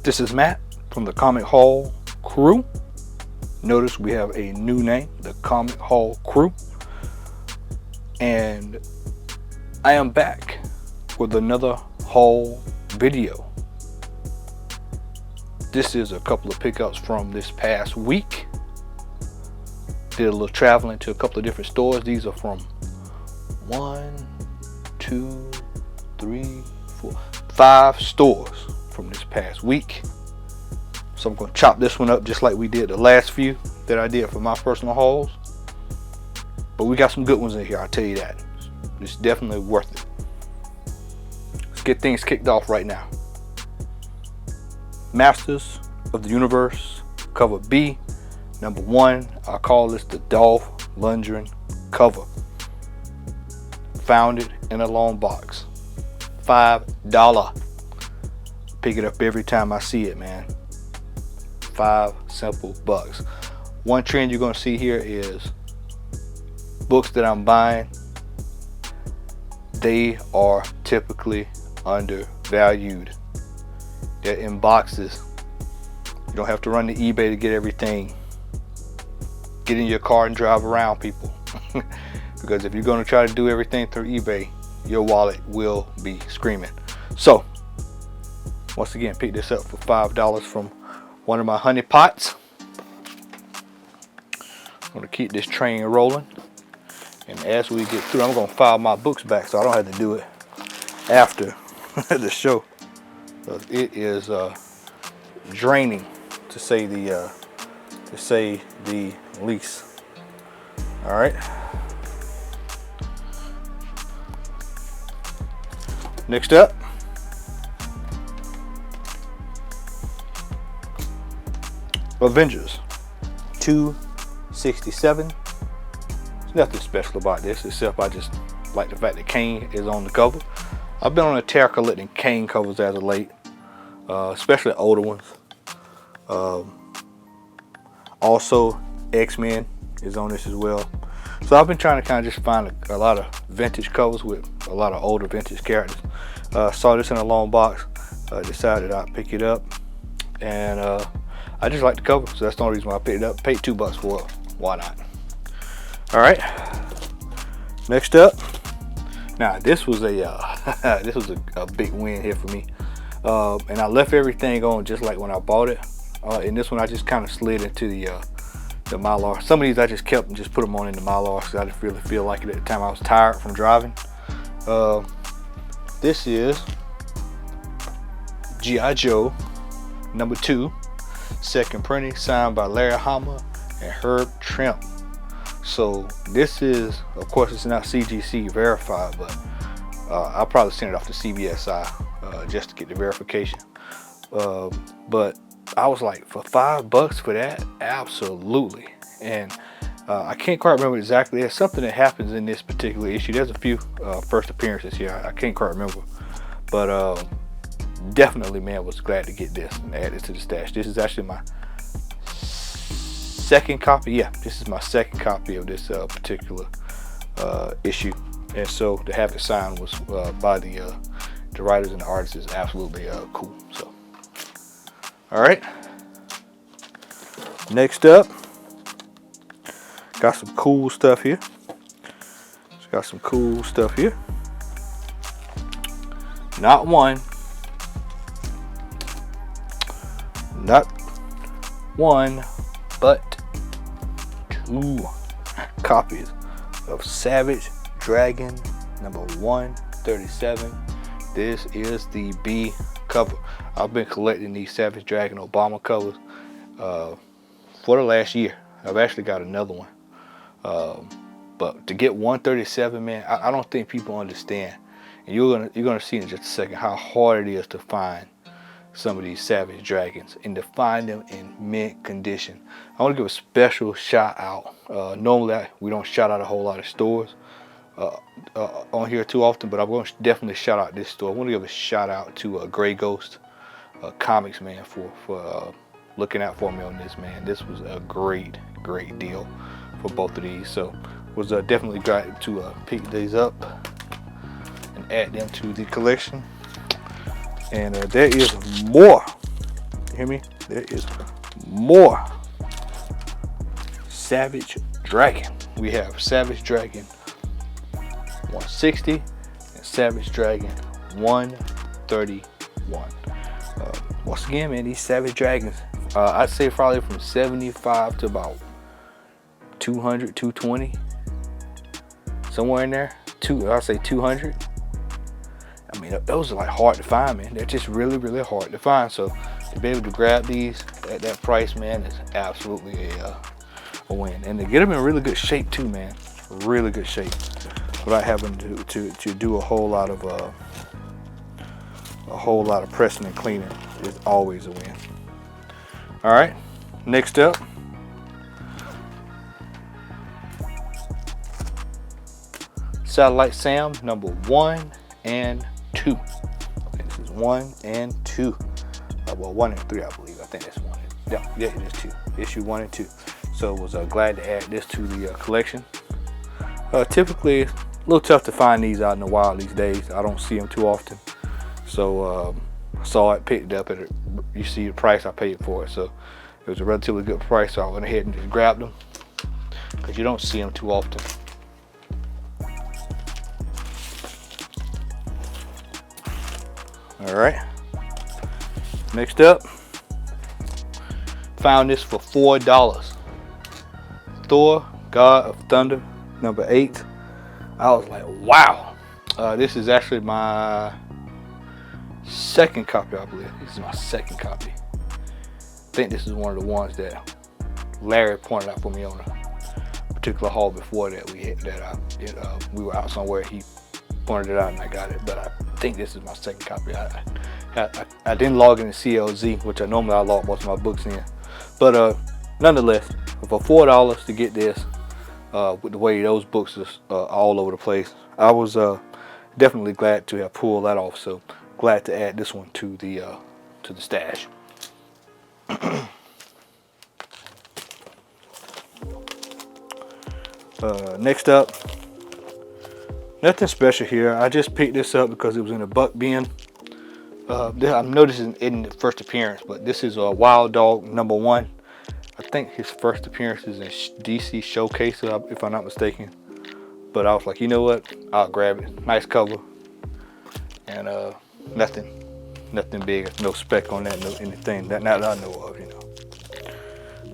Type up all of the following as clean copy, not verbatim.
This is Matt from the Comic Haul crew. Notice we have a new name, the Comic Haul crew. And I am back with another haul video. This is a couple of pickups from this past week. Did a little traveling to a couple of different stores. These are from 5 stores from this past week. So I'm going to chop this one up just like we did the last few that I did for my personal hauls. But we got some good ones in here, I'll tell you that. It's definitely worth it. Let's get things kicked off right now. Masters of the Universe, cover B, number 1. I call this the Dolph Lundgren cover. Found it in a long box. $5. Pick it up every time I see it, man. 5 simple bucks. One trend you're going to see here is books that I'm buying, they are typically undervalued. They're in boxes. You don't have to run to eBay to get everything. Get in your car and drive around, people. Because if you're going to try to do everything through eBay, your wallet will be screaming. So once again, pick this up for $5 from one of my honey pots. I'm going to keep this train rolling. And as we get through, I'm going to file my books back so I don't have to do it after the show. It is draining, to say the least. All right. Next up, Avengers 267. There's nothing special about this except I just like the fact that Kane is on the cover. I've been on a tear collecting Kane covers as of late, especially older ones. Also, X-Men is on this as well. So I've been trying to kind of just find a lot of vintage covers with a lot of older vintage characters. Saw this in a long box, decided I'd pick it up, and I just like the cover, so that's the only reason why I picked it up. Paid $2 for it. Why not? All right. Next up. Now this was a big win here for me, and I left everything on just like when I bought it. In this one, I just kind of slid into the Mylar. Some of these I just kept and just put them on in the Mylar because I didn't really feel like it at the time. I was tired from driving. This is G.I. Joe number 2, second printing, signed by Larry Hama and Herb Trimp. So this is, of course, it's not CGC verified, but I'll probably send it off to CBSI just to get the verification. But I was like, for $5 for that, absolutely. And I can't quite remember exactly. There's something that happens in this particular issue. There's a few first appearances here. I can't quite remember, but definitely, man, was glad to get this and add it to the stash. This is actually my second copy. Yeah, this is my second copy of this particular issue, and so to have it signed was by the writers and the artists is absolutely cool. So, all right. Next up, got some cool stuff here. Not one, but 2 copies of Savage Dragon number 137. This is the B cover. I've been collecting these Savage Dragon Obama covers for the last year. I've actually got another one. But to get 137, man, I don't think people understand. And you're gonna see in just a second how hard it is to find some of these Savage Dragons and to find them in mint condition. I want to give a special shout out. Normally we don't shout out a whole lot of stores on here too often, but I'm going to definitely shout out this store. I want to give a shout out to Gray Ghost Comics, man, for looking out for me on this, man. This was a great deal for both of these. So was definitely glad to pick these up and add them to the collection. And there is more You hear me? There is more Savage Dragon. We have Savage Dragon 160 and Savage Dragon 131. Once again, man, these Savage Dragons, I'd say probably from 75 to about 200, 220, somewhere in there. I'd say 200. I mean, those are like hard to find, man. They're just really, really hard to find. So to be able to grab these at that price, man, is absolutely a win. And to get them in really good shape too, man. Really good shape, without having to do a whole lot of pressing and cleaning, is always a win. All right, next up, Satellite Sam number 1 and 2. Okay, this is 1 and 2. Well, 1 and 3, I believe. I think that's 1. Yeah, it is 2. Issue 1 and 2. So was glad to add this to the collection. Typically, a little tough to find these out in the wild these days. I don't see them too often. So I saw it, picked it up at you see the price I paid for it. So it was a relatively good price. So I went ahead and just grabbed them, because you don't see them too often. All right. Next up, found this for $4. Thor God of Thunder number 8. I was like, wow. This is actually my second copy, I believe. This is my second copy. I think this is one of the ones that Larry pointed out for me on a particular haul before that we were out somewhere. He pointed it out and I got it, but I think this is my second copy. I didn't log in the CLZ, which I normally log most of my books in, but nonetheless, for $4 to get this, with the way those books are all over the place, I was definitely glad to have pulled that off. So glad to add this one to the stash. Next up, nothing special here. I just picked this up because it was in a buck bin. I know this isn't in the first appearance, but this is a Wild Dog number 1. I think his first appearance is in DC Showcase, if I'm not mistaken. But I was like, you know what? I'll grab it. Nice cover, and nothing big. No spec on that. No anything. Not that I know of. You know.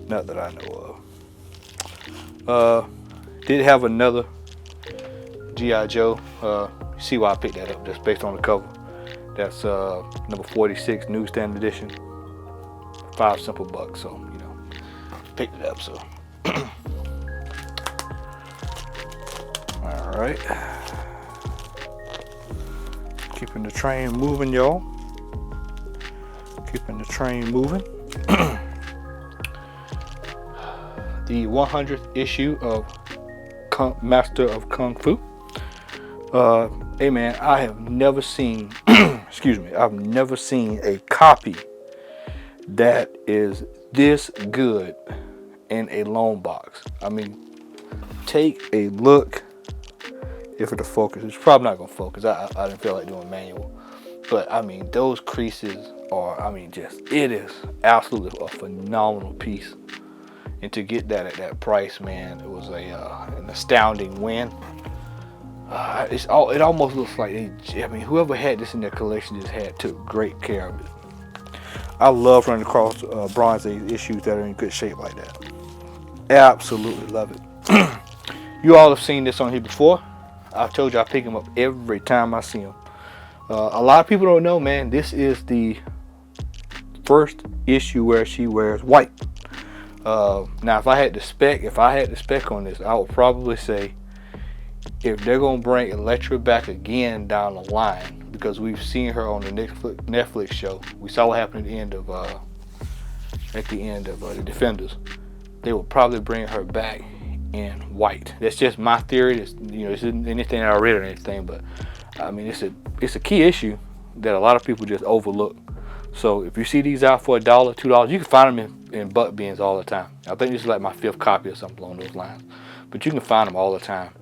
Not that I know of. Did have another G.I. Joe. You see why I picked that up, just based on the cover. That's number 46 newsstand edition. 5 simple bucks. So you know, picked it up. So all right, keeping the train moving, y'all. Keeping the train moving. The 100th issue of Master of Kung Fu. Hey man, I have never seen excuse me, I've never seen a copy that is this good in a loan box. I mean, take a look. If it'll focus, it's probably not gonna focus. I didn't feel like doing manual, but I mean, those creases are, I mean, it is absolutely a phenomenal piece. And to get that at that price, man, it was an astounding win. It almost looks like whoever had this in their collection just took great care of it. I love running across Bronze Age issues that are in good shape like that. Absolutely love it. You all have seen this on here before. I've told you I pick them up every time I see them. A lot of people don't know, man, this is the first issue where she wears white. Now, if I had to spec on this, I would probably say, if they're gonna bring Elektra back again down the line, because we've seen her on the Netflix show, we saw what happened at the end of the Defenders. They will probably bring her back in white. That's just my theory. This isn't anything I read or anything, but I mean, it's a key issue that a lot of people just overlook. So if you see these out for $1, $2, you can find them in buck bins all the time. I think this is like my 5th copy or something along those lines, but you can find them all the time,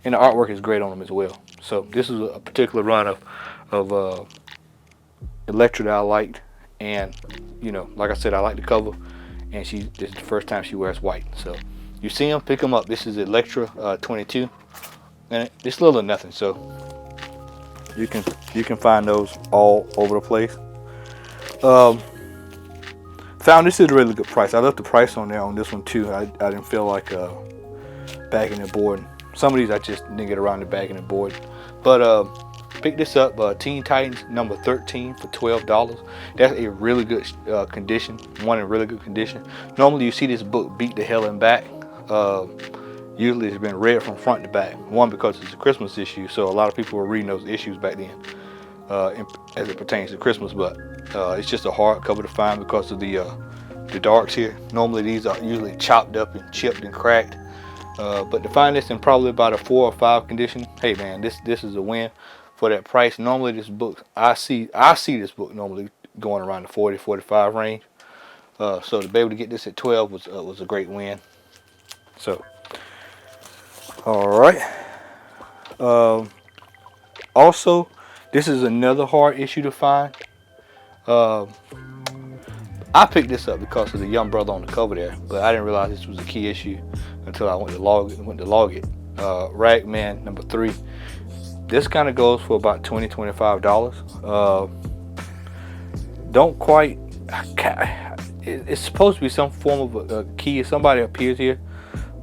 and the artwork is great on them as well. So this is a particular run of Elektra that I liked, and you know, like I said, I like the cover, and this is the first time she wears white. So you see them, pick them up. This is Elektra 22, and it's little or nothing. So you can find those all over the place. Found this is a really good price. I left the price on there on this one too. I didn't feel like bagging and board. Some of these I just didn't get around to bagging and board. But pick this up, Teen Titans number 13 for $12. That's a really good condition. One in really good condition. Normally you see this book beat the hell and back. Usually it's been read from front to back. One, because it's a Christmas issue, so a lot of people were reading those issues back then as it pertains to Christmas. But it's just a hard cover to find because of the darks here. Normally these are usually chopped up and chipped and cracked. But to find this in probably about a 4 or 5 condition, hey man, this is a win for that price. Normally this book, I see this book normally going around the 40, 45 range. So to be able to get this at 12 was a great win. So, all right. Also, this is another hard issue to find. I picked this up because of the young brother on the cover there, but I didn't realize this was a key issue until I went to log it. Ragman number 3. This kind of goes for about $20, $25. Don't quite. It's supposed to be some form of a key. Somebody appears here,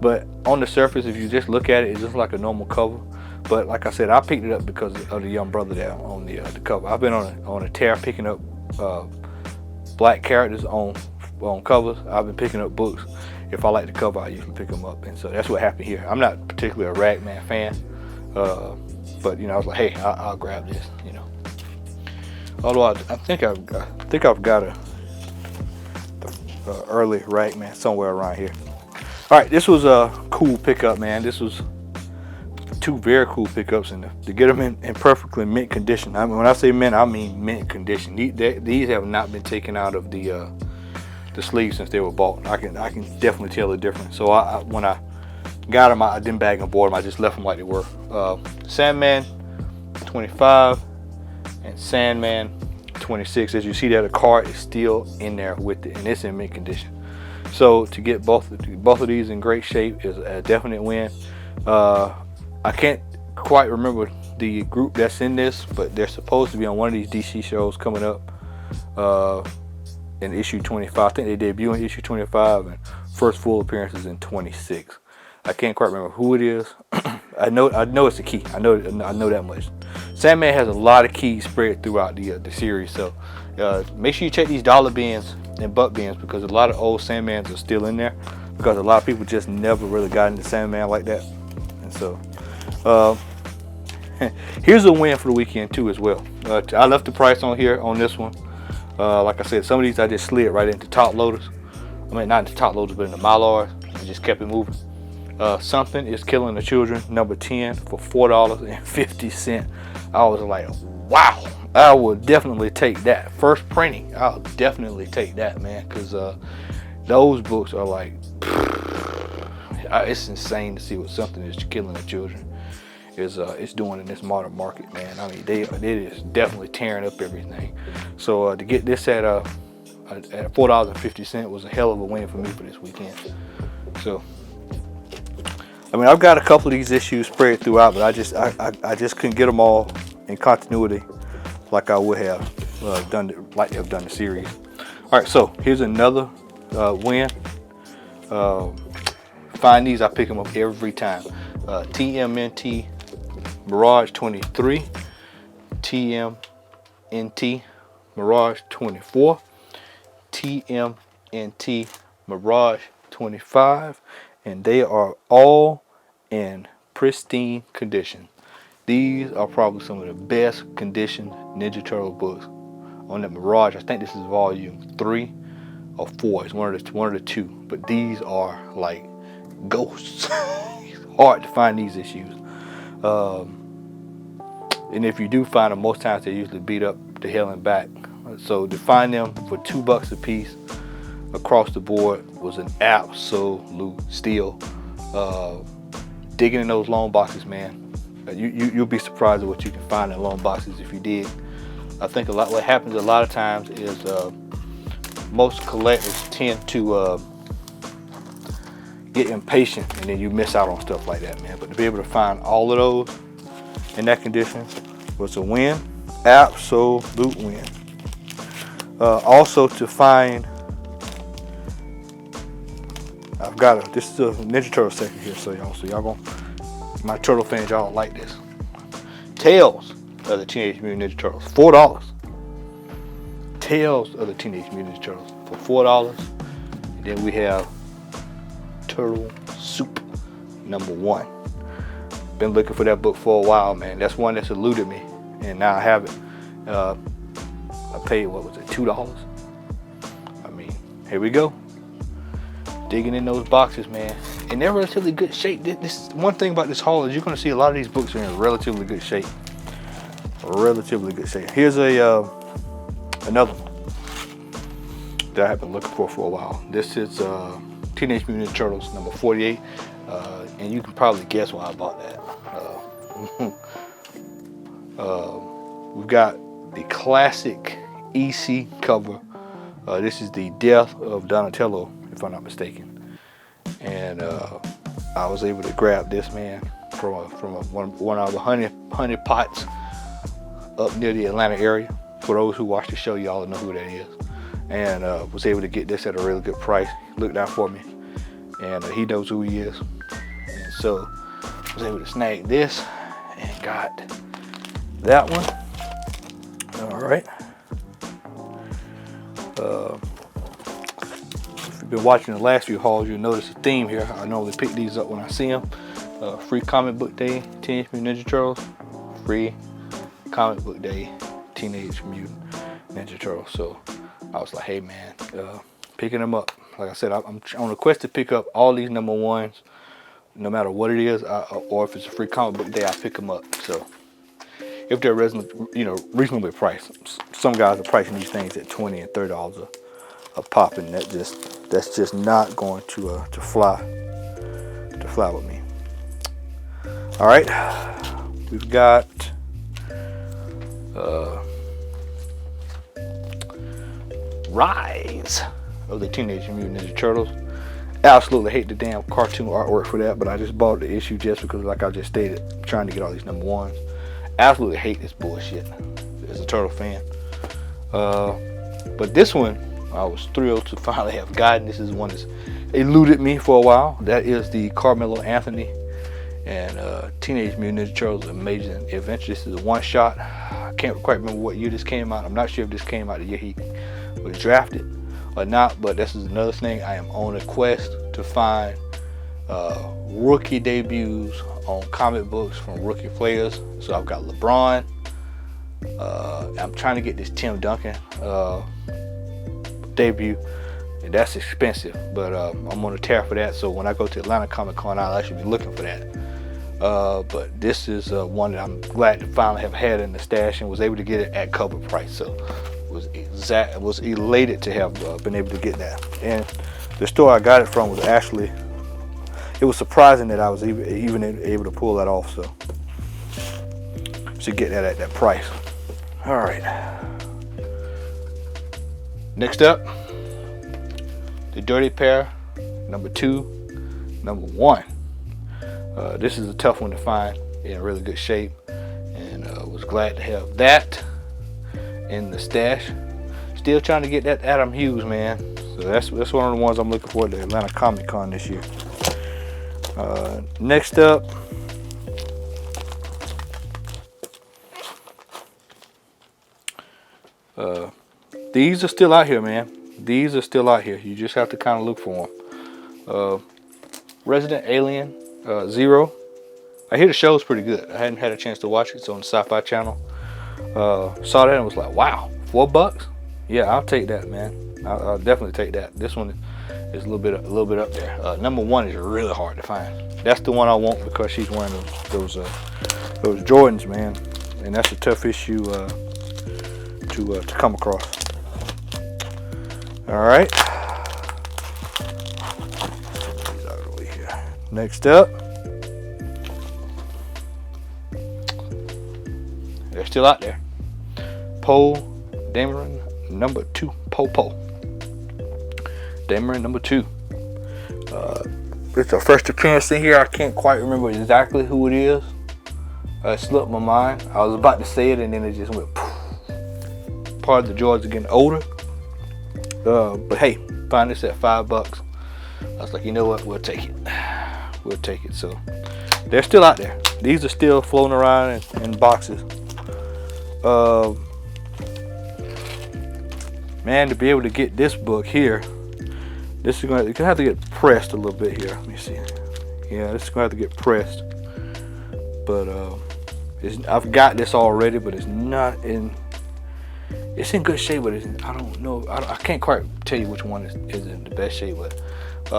but on the surface, if you just look at it, it's just like a normal cover. But like I said, I picked it up because of the young brother there on the cover. I've been on a tear picking up black characters on covers. I've been picking up books. If I like the cover, I usually pick them up, and so that's what happened here. I'm not particularly a Ragman fan, but you know, I was like, hey, I'll grab this, you know. Although I think I've got a early Ragman somewhere around here. All right, this was a cool pickup, man. This was 2 very cool pickups, and to get them in perfectly mint condition. I mean, when I say mint, I mean mint condition. These have not been taken out of the sleeves since they were bought. I can definitely tell the difference. So when I got them, I didn't bag and board them. I just left them like they were. Sandman 25 and Sandman 26. As you see there, the card is still in there with it, and it's in mint condition. So to get both of these in great shape is a definite win. I can't quite remember the group that's in this, but they're supposed to be on one of these DC shows coming up in issue 25. I think they debut in issue 25 and first full appearances in 26. I can't quite remember who it is. I know it's a key. I know that much. Sandman has a lot of keys spread throughout the series, so make sure you check these dollar bins and buck bins, because a lot of old Sandmans are still in there, because a lot of people just never really got into Sandman like that. And so here's a win for the weekend too as well. I left the price on here on this one. Like I said, some of these I just slid right into top loaders. I mean, not into top loaders, but into Mylars, and just kept it moving. Something is Killing the Children number 10 for $4.50. I was like, wow, I will definitely take that. First printing, I'll definitely take that, man, because those books are like, it's insane to see what Something is Killing the Children is doing in this modern market, man. I mean, it is definitely tearing up everything. So to get this at $4.50 was a hell of a win for me for this weekend. So I mean, I've got a couple of these issues spread throughout, but I just couldn't get them all in continuity like I would have done the series. All right, so here's another win. Find these, I pick them up every time. TMNT Mirage 23, TMNT Mirage 24, TMNT Mirage 25, and they are all in pristine condition. These are probably some of the best conditioned Ninja Turtle books on that Mirage. I think this is volume 3 or 4. It's one of the 2, but these are like ghosts. It's hard to find these issues, and if you do find them, most times they usually beat up the hell and back. So to find them for $2 a piece across the board was an absolute steal. Digging in those long boxes, man, you'll be surprised at what you can find in long boxes if you dig. I think what happens a lot of times is most collectors tend to get impatient, and then you miss out on stuff like that, man. But to be able to find all of those in that condition was a win, absolute win. Also to find, I've got this is a Ninja Turtle section here, so y'all gonna, my turtle fans, y'all like this. Tales of the Teenage Mutant Ninja Turtles, $4. Tales of the Teenage Mutant Ninja Turtles for $4. And then we have Turtle Soup #1. Been looking for that book for a while, man. That's one that's eluded me, and now I have it. I paid, what was it, $2? I mean, here we go. Digging in those boxes, man. And they're relatively good shape. This one thing about this haul is you're going to see a lot of these books are in relatively good shape. Relatively good shape. Here's a another one that I've been looking for a while. This is Teenage Mutant Ninja Turtles #48, and you can probably guess why I bought that. We've got the classic EC cover. This is the death of Donatello, if I'm not mistaken, and I was able to grab this, man, from one of the honey pots up near the Atlanta area. For those who watch the show, y'all know who that is. And was able to get this at a really good price. Looked out for me, and he knows who he is. And so was able to snag this and got that one. All right. If you've been watching the last few hauls, you'll notice a theme here. I normally pick these up when I see them. Free comic book day, Teenage Mutant Ninja Turtles. Free comic book day, Teenage Mutant Ninja Turtles. So I was like, hey man, picking them up. Like I said, I'm on a quest to pick up all these #1s, no matter what it is, or if it's a free comic book day, I pick them up. So if they're reasonably priced, some guys are pricing these things at $20 and $30 a pop, and that's just not going to fly with me. All right, we've got Rise of the Teenage Mutant Ninja Turtles. Absolutely hate the damn cartoon artwork for that, but I just bought the issue just because, like I just stated, I'm trying to get all these #1s. Absolutely hate this bullshit as a Turtle fan. But this one, I was thrilled to finally have gotten. This is one that's eluded me for a while. That is the Carmelo Anthony and Teenage Mutant Ninja Turtles Amazing Adventure. This is a one-shot. I can't quite remember what year this came out. I'm not sure if this came out the year he was drafted or not, but this is another thing. I am on a quest to find rookie debuts on comic books from rookie players. So I've got LeBron. I'm trying to get this Tim Duncan debut, and that's expensive, but I'm on a tear for that. So when I go to Atlanta Comic Con, I'll actually be looking for that. But this is one that I'm glad to finally have had in the stash and was able to get it at cover price. So was elated to have been able to get that. And the store I got it from was actually, it was surprising that I was even able to pull that off. So to get that at that price. All right. Next up, the Dirty Pair #2, #1. This is a tough one to find in really good shape, and was glad to have that in the stash. Still trying to get that Adam Hughes, man. So that's one of the ones I'm looking for at the Atlanta Comic Con this year. Next up, these are still out here, man. These are still out here. You just have to kind of look for them. Resident Alien Zero. I hear the show's pretty good. I hadn't had a chance to watch it. It's on the Sci-Fi Channel. Saw that and was like, wow, $4? Yeah, I'll take that, man. I'll definitely take that. This one is a little bit up there. #1 is really hard to find. That's the one I want because she's wearing those Jordans, man, and that's a tough issue to come across. All right. Get out of the way here. Next up, they're still out there. Poe Dameron #2 Popo. Mariner number 2. It's our first appearance in here. I can't quite remember exactly who it is. It slipped my mind. I was about to say it and then it just went poof. Part of the joys of getting older. But hey, find this at $5. I was like, you know what? We'll take it. We'll take it. So they're still out there. These are still floating around in boxes. Man, to be able to get this book here, this is gonna have to get pressed a little bit here. Let me see. Yeah, this is gonna have to get pressed. But I've got this already, but it's not in. It's in good shape, but I don't know. I can't quite tell you which one is in the best shape. But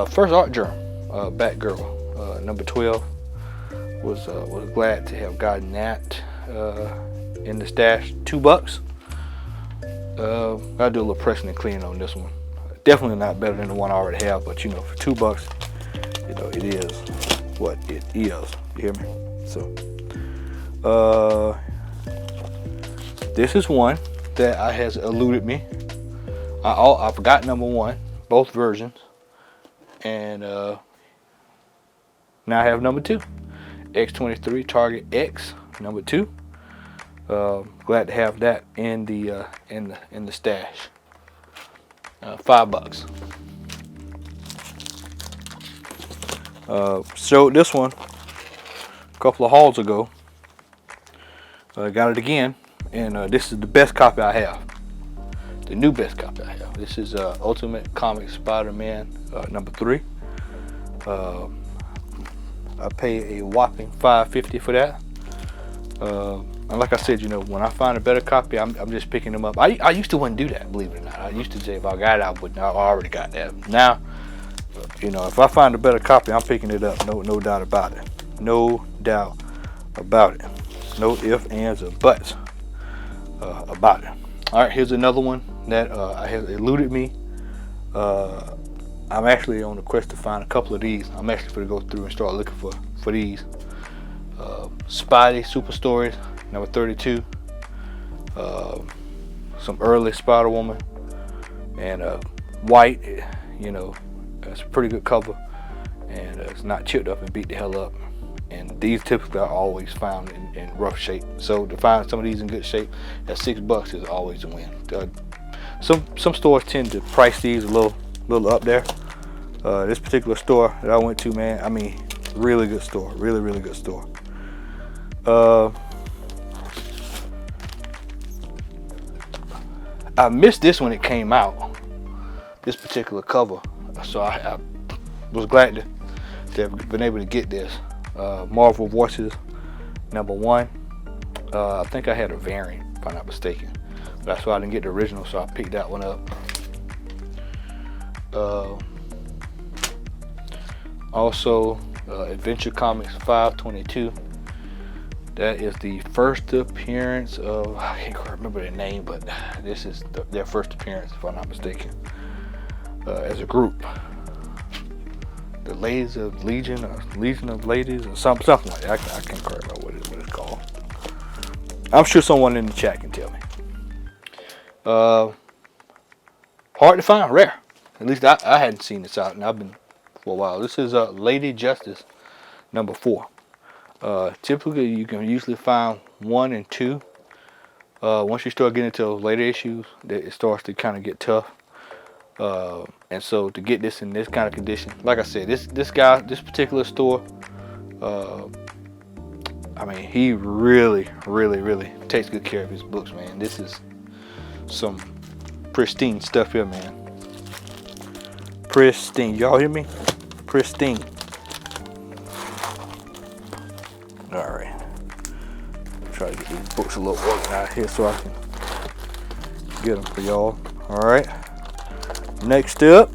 first art journal, Batgirl, number 12. Was glad to have gotten that in the stash. $2. I'll do a little pressing and cleaning on this one. Definitely not better than the one I already have, but you know, for $2, you know, it is what it is. You hear me? So, this is one that has eluded me. I forgot number 1, both versions, and now I have number 2, X-23 Target X number 2. Glad to have that in the stash. $5. Showed this one a couple of hauls ago. Got it again, and this is the best copy I have. The new best copy I have. This is Ultimate Comics Spider-Man number 3. I pay a whopping $5.50 for that. And like I said, you know, when I find a better copy, I'm just picking them up. I used to wouldn't do that, believe it or not. I used to say if I got it, I already got that. Now, you know, if I find a better copy, I'm picking it up. No doubt about it. No doubt about it. No ifs, ands, or buts about it. All right, here's another one that has eluded me. I'm actually on the quest to find a couple of these. I'm actually going to go through and start looking for these. Spidey Super Stories number 32. Some early Spider-Woman, and white. You know, it's a pretty good cover, and it's not chipped up and beat the hell up. And these typically are always found in rough shape. So to find some of these in good shape at $6 is always a win. Some stores tend to price these a little up there. This particular store that I went to, man, I mean, really good store, really good store. I missed this when it came out, this particular cover, so I was glad to have been able to get this. Marvel Voices number 1. I think I had a variant, if I'm not mistaken, but that's why I didn't get the original, so I picked that one up. Also, Adventure Comics 522. That is the first appearance of, I can't quite remember their name, but this is their first appearance, if I'm not mistaken, as a group. The Ladies of Legion, or Legion of Ladies, or something like that. I can't quite remember what it's called. I'm sure someone in the chat can tell me. Hard to find, rare. At least I hadn't seen this out, and I've been for a while. This is Lady Justice number 4. Typically, you can usually find 1 and 2. Once you start getting into those later issues, it starts to kind of get tough. And so to get this in this kind of condition, like I said, this particular store, I mean, he really takes good care of his books, man. This is some pristine stuff here, man. Pristine, y'all hear me? Pristine. All right, try to get these books a little organized here so I can get them for y'all. All right, next up,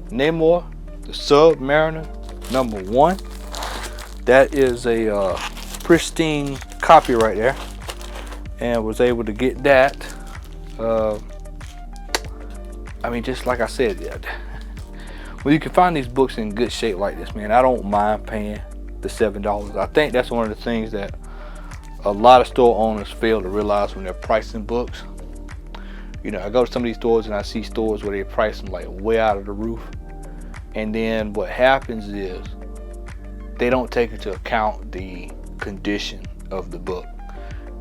Namor the Sub Mariner number 1. That is a pristine copy right there, and was able to get that. I mean, just like I said, when you can find these books in good shape like this, man, I don't mind paying the $7. I think that's one of the things that a lot of store owners fail to realize when they're pricing books. You know, I go to some of these stores and I see stores where they price them like way out of the roof. And then what happens is they don't take into account the condition of the book.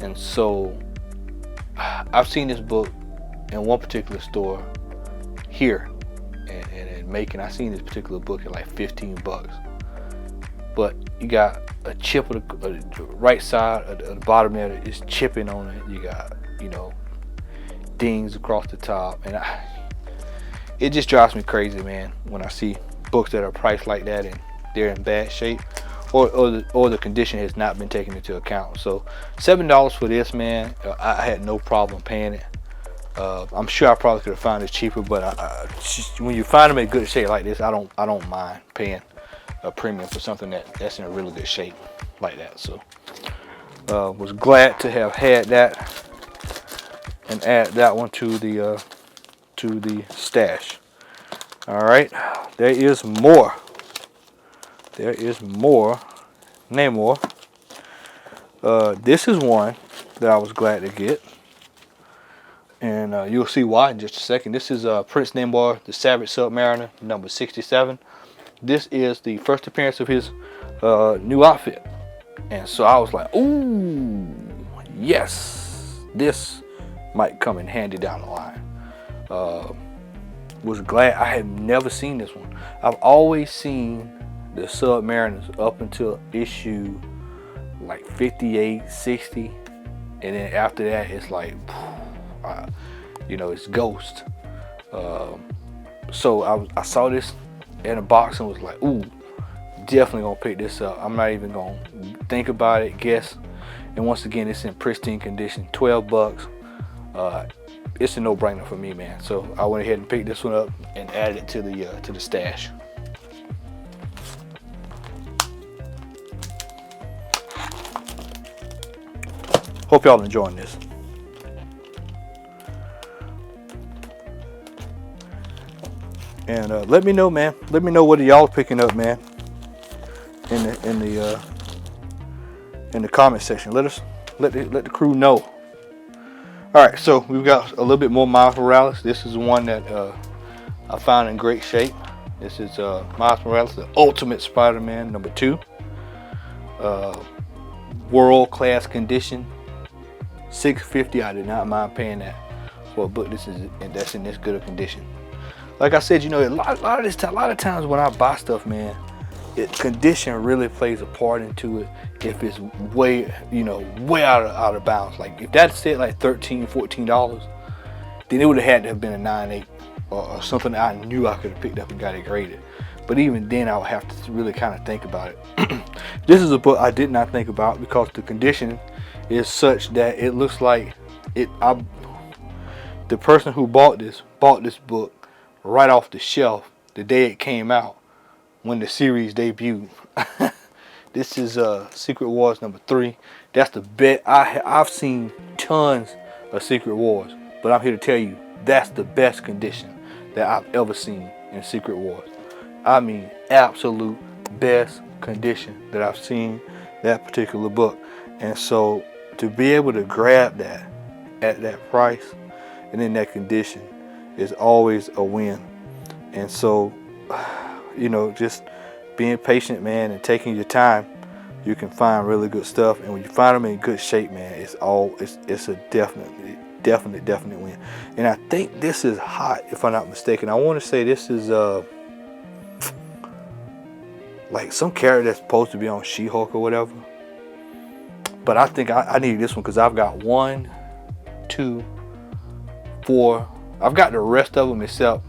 And so I've seen this book in one particular store here in Macon. I seen this particular book at like 15 bucks. But you got a chip on the right side of the bottom there that is chipping on it. You got, you know, dings across the top, and it just drives me crazy, man, when I see books that are priced like that and they're in bad shape, or the condition has not been taken into account. So $7 for this, man, I had no problem paying it. I'm sure I probably could have found it cheaper, but when you find them in good shape like this, I don't mind paying a premium for something that's in a really good shape like that. So was glad to have had that and add that one to the stash. All right, there is more. There is more Namor. This is one that I was glad to get, and you'll see why in just a second. This is Prince Namor the Sub Mariner, number 67. This is the first appearance of his new outfit, and so I was like, ooh, yes, this might come in handy down the line. Was glad. I had never seen this one. I've always seen the Submariners up until issue like 58, 60, and then after that it's like, you know, it's Ghost. So I saw this in a box and was like, ooh, definitely gonna pick this up. I'm not even gonna think about it, guess. And once again, it's in pristine condition, 12 bucks. It's a no-brainer for me, man. So I went ahead and picked this one up and added it to the stash. Hope y'all enjoying this. And let me know, man. Let me know what y'all picking up, man. In the comment section. Let the crew know. All right, so we've got a little bit more Miles Morales. This is one that I found in great shape. This is Miles Morales, the Ultimate Spider-Man, number 2. World-class condition, $6.50. I did not mind paying that for a book that's in this good a condition. Like I said, you know, a lot of times when I buy stuff, man, condition really plays a part into it. If it's way out of bounds, like if that said like $13, $14, then it would have had to have been a 9.8 or something that I knew I could have picked up and got it graded. But even then, I would have to really kind of think about it. This is a book I did not think about because the condition is such that it looks like the person who bought this book right off the shelf the day it came out when the series debuted. This is Secret Wars number 3. That's the best. I've seen tons of Secret Wars, but I'm here to tell you that's the best condition that I've ever seen in Secret Wars. I mean, absolute best condition that I've seen that particular book. And so to be able to grab that at that price and in that condition is always a win. And so, you know, just being patient, man, and taking your time, you can find really good stuff. And when you find them in good shape, man, it's a definite win. And I think this is hot, if I'm not mistaken. I want to say this is like some character that's supposed to be on She-Hulk or whatever. But I think I need this one because I've got 1, 2, 4. I've got the rest of them except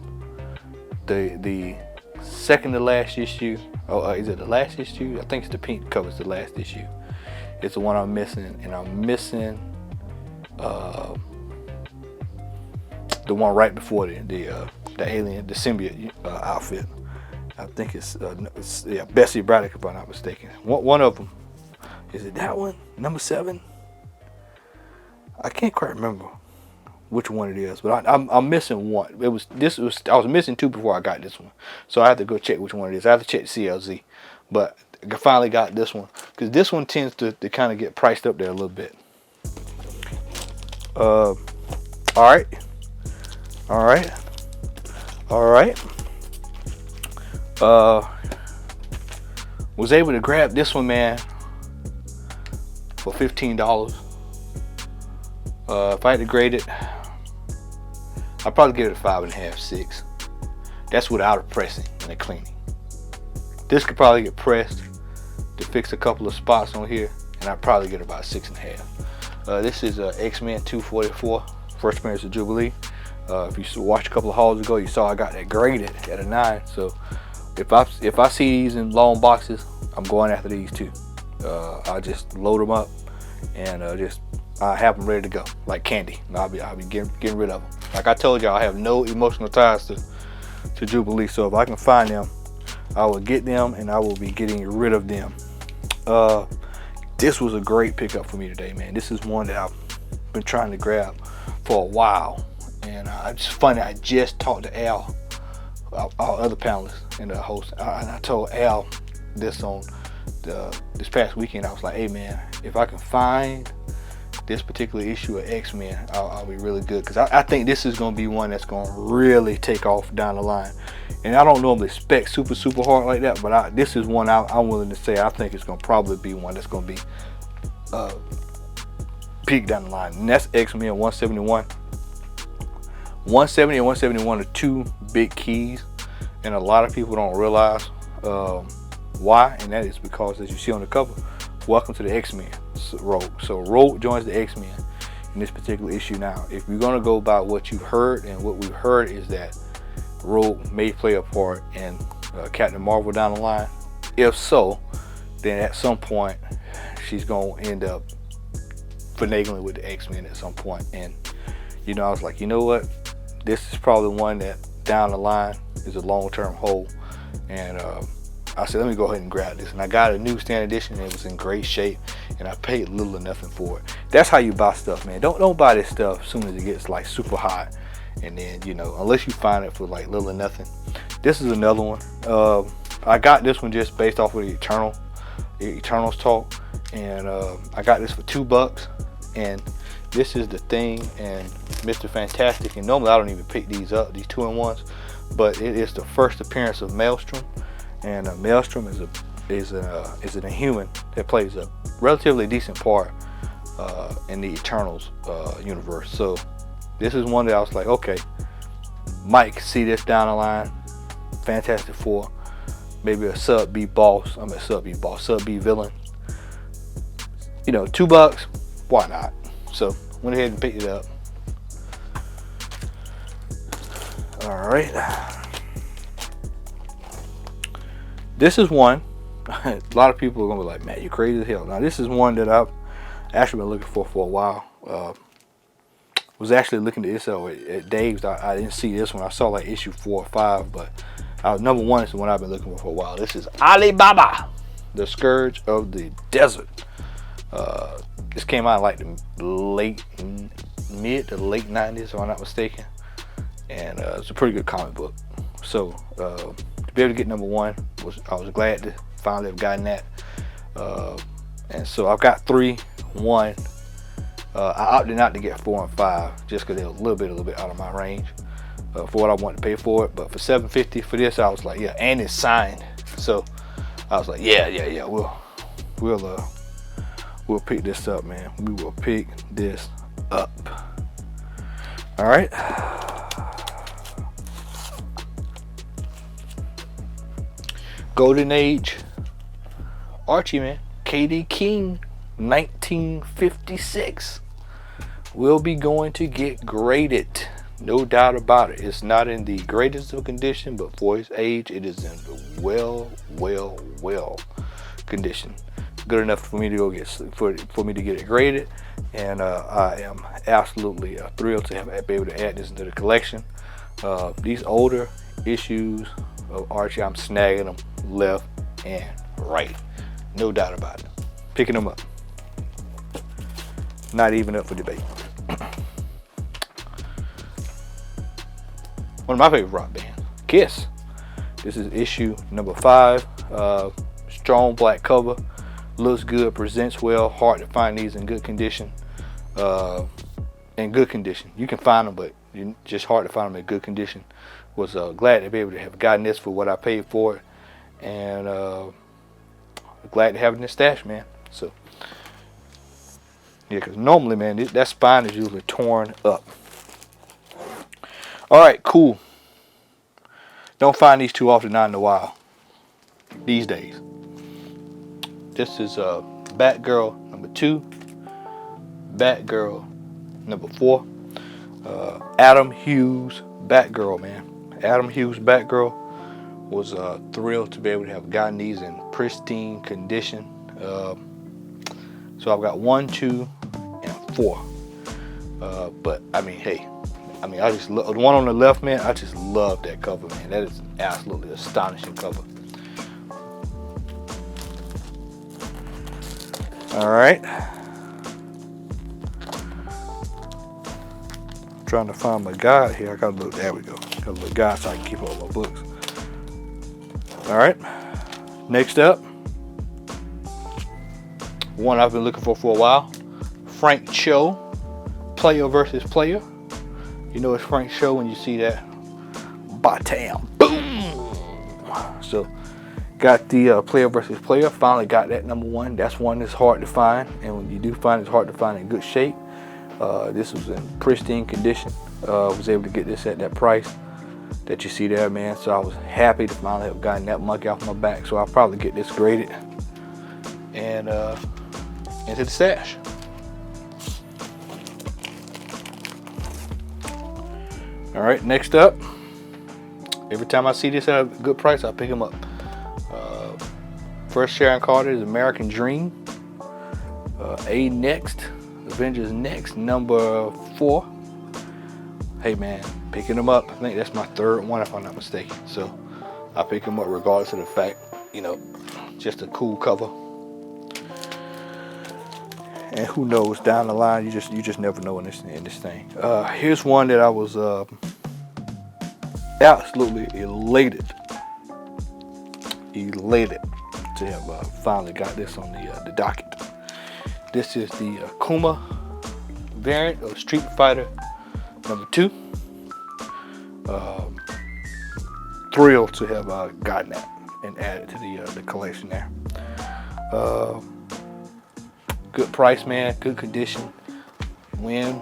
the second to last issue. Oh, is it the last issue? I think it's the pink covers the last issue. It's the one I'm missing, and I'm missing the one right before the alien, the symbiote outfit. I think it's Bessie Braddock, if I'm not mistaken. One of them. Is it that one? Number 7? I can't quite remember which one it is, but I'm missing one. I was missing 2 before I got this one, so I have to go check which one it is. I have to check the CLZ, but I finally got this one, because this one tends to kind of get priced up there a little bit. All right. Was able to grab this one, man, for $15. If I had to grade it, I'd probably give it a 5.5, 6. That's without a pressing and a cleaning. This could probably get pressed to fix a couple of spots on here, and I'd probably get about 6.5. This is X-Men 244, first appearance of Jubilee. If you watched a couple of hauls ago, you saw I got that graded at a 9. So if I see these in long boxes, I'm going after these too. I just load them up and I have them ready to go like candy. I'll be getting rid of them. Like I told y'all, I have no emotional ties to Jubilee. So if I can find them, I will get them, and I will be getting rid of them. This was a great pickup for me today, man. This is one that I've been trying to grab for a while, and it's funny. I just talked to Al, our other panelists and the host, and I told Al this on this past weekend. I was like, hey man, if I can find this particular issue of X-Men, I'll be really good, because I think this is going to be one that's going to really take off down the line. And I don't normally spec super hard like that, but this is one I'm willing to say I think it's going to probably be one that's going to be peak down the line. And that's X-Men 171. 170 and 171 are two big keys, and a lot of people don't realize why, and that is because, as you see on the cover, welcome to the X-Men, Rogue. So Rogue joins the X-Men in this particular issue. Now, if you're going to go by what you've heard, and what we've heard is that Rogue may play a part in Captain Marvel down the line. If so, then at some point she's going to end up finagling with the X-Men at some point. And I was like, you know what, this is probably one that down the line is a long-term hold. And I said, let me go ahead and grab this. And I got a newsstand edition, and it was in great shape, and I paid little or nothing for it. That's how you buy stuff, man. Don't buy this stuff as soon as it gets like super hot, and then unless you find it for like little or nothing. This is another one. I got this one just based off of the Eternals talk, and I got this for $2. And this is the Thing and Mr. Fantastic. And normally I don't even pick these up, these 2-in-1s, but it is the first appearance of Maelstrom. And Maelstrom is an Inhuman that plays a relatively decent part in the Eternals universe. So this is one that I was like, okay, Mike, see this down the line. Fantastic Four, maybe a sub B boss. Sub B villain. $2, why not? So went ahead and picked it up. All right. This is one, a lot of people are going to be like, man, you crazy as hell. Now, this is one that I've actually been looking for a while. Was actually looking at this at Dave's. I didn't see this one. I saw like issue 4 or 5, but number 1 is the one I've been looking for a while. This is Alibaba, the Scourge of the Desert. This came out like the mid to late 90s, if I'm not mistaken. And it's a pretty good comic book. So, to be able to get number 1, I was glad to finally have gotten that. And so I've got 3, 1. I opted not to get 4 and 5 just because they were a little bit out of my range for what I wanted to pay for it. But for $7.50 for this, I was like, yeah, and it's signed. So I was like, yeah, we'll pick this up, man. We will pick this up. All right. Golden Age Archie, man. KD King 1956 will be going to get graded, no doubt about it. It's not in the greatest of condition, but for his age, it is in the well condition. Good enough for me to go get for me to get it graded, and I am absolutely thrilled to be able to add this into the collection. These older issues of Archie, I'm snagging them left and right, no doubt about it. Picking them up, not even up for debate. One of my favorite rock bands, Kiss. This is issue number 5. strong black cover, looks good, presents well. Hard to find these in good condition. You can find them, but just hard to find them in good condition. Was glad to be able to have gotten this for what I paid for it, and glad to have it in the stash, man. So yeah, because normally, man, that spine is usually torn up. All right, cool. Don't find these too often, not in a while, these days. This is Batgirl number 2, Batgirl number 4, Adam Hughes Batgirl, man. Adam Hughes Batgirl. Was thrilled to be able to have gotten these in pristine condition. So I've got 1, 2, and 4. But I mean, hey, I just love the one on the left, man. I just love that cover, man. That is absolutely astonishing cover. All right. Trying to find my guide here. I gotta look. There we go. Gotta look guide so I can keep all my books. All right. Next up, one I've been looking for a while. Frank Cho, Player versus Player. You know it's Frank Cho when you see that. Batam, boom. So got the Player versus Player. Finally got that number 1. That's one that's hard to find, and when you do find it, it's hard to find in good shape. This was in pristine condition. Was able to get this at that price that you see there, man. So I was happy to finally have gotten that monkey off my back. So I'll probably get this graded and into the stash. All right, next up, every time I see this at a good price, I pick them up. First Sharon Carter is American Dream. A Next, Avengers Next, number 4. Hey man, picking them up. I think that's my 3rd one if I'm not mistaken. So I pick them up regardless of the fact, you know, just a cool cover. And who knows, down the line, you just never know in this thing. Here's one that I was absolutely elated to have finally got this on the docket. This is the Akuma variant of Street Fighter number 2. Thrilled to have gotten that and added to the collection there. Good price, man. Good condition. Win.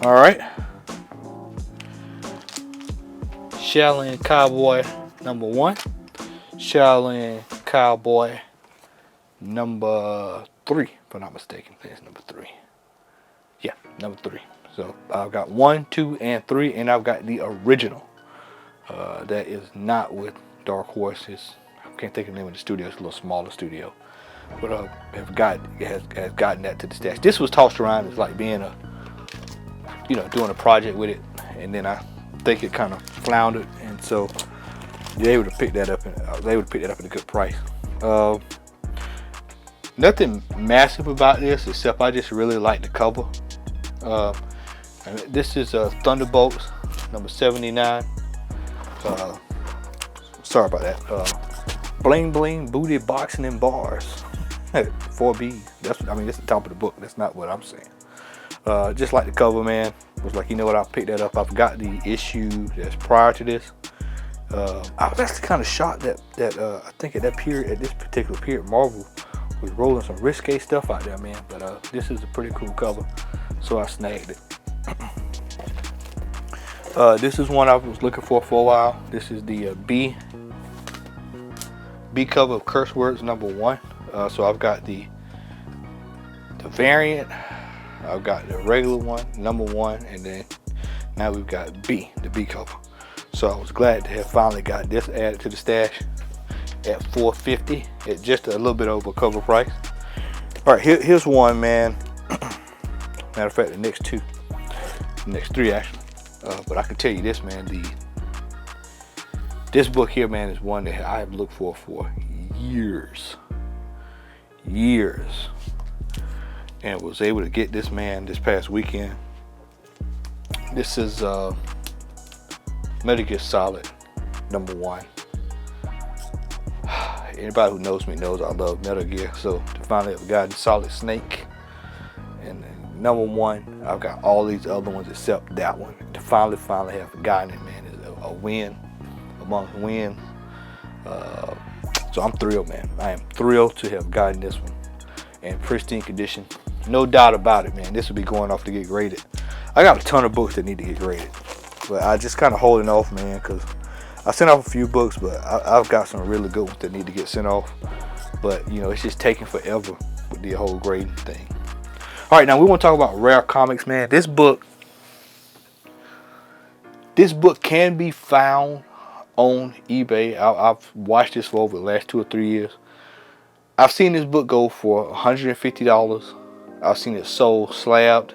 All right. Shaolin Cowboy number 1. Shaolin Cowboy number 3, if I'm not mistaken. I think it's number 3. Yeah, number 3. So I've got 1, 2, and 3, and I've got the original. That is not with Dark Horse. I can't think of the name of the studio. It's a little smaller studio, but has gotten that to the stash. This was tossed around as like being doing a project with it, and then I think it kind of floundered, and so you're able to pick that up, and I was able to pick that up at a good price. Nothing massive about this except I just really like the cover. And this is Thunderbolts number 79. Sorry about that. Bling Bling Booty Boxing and Bars. 4B. That's the top of the book. That's not what I'm saying. Just like the cover, man. Was like, you know what? I'll pick that up. I forgot the issue that's prior to this. I was actually kind of shocked that I think at this particular period, Marvel was rolling some risque stuff out there, man. But this is a pretty cool cover, so I snagged it. This is one I was looking for a while. This is the B cover of Curse Words number 1. So I've got the variant, I've got the regular one, number 1, and then now we've got B, the B cover. So I was glad to have finally got this added to the stash at $4.50 at just a little bit over cover price. All right, here's one, man. Matter of fact, the next 3 actually. But I can tell you this, man, this book here, man, is one that I have looked for years, and was able to get this, man, this past weekend. This is Metal Gear Solid #1. Anybody who knows me knows I love Metal Gear, so to finally have gotten Solid Snake and #1, I've got all these other ones except that one. To finally have gotten it, man, is a win amongst wins. So I'm thrilled, man. I am thrilled to have gotten this one in pristine condition. No doubt about it, man. This will be going off to get graded. I got a ton of books that need to get graded, but I just kind of holding off, man, because I sent off a few books, but I've got some really good ones that need to get sent off. But you know, it's just taking forever with the whole grading thing. All right, now we want to talk about rare comics, man. This book can be found on eBay. I've watched this for over the last 2 or 3 years. I've seen this book go for $150. I've seen it sold slabbed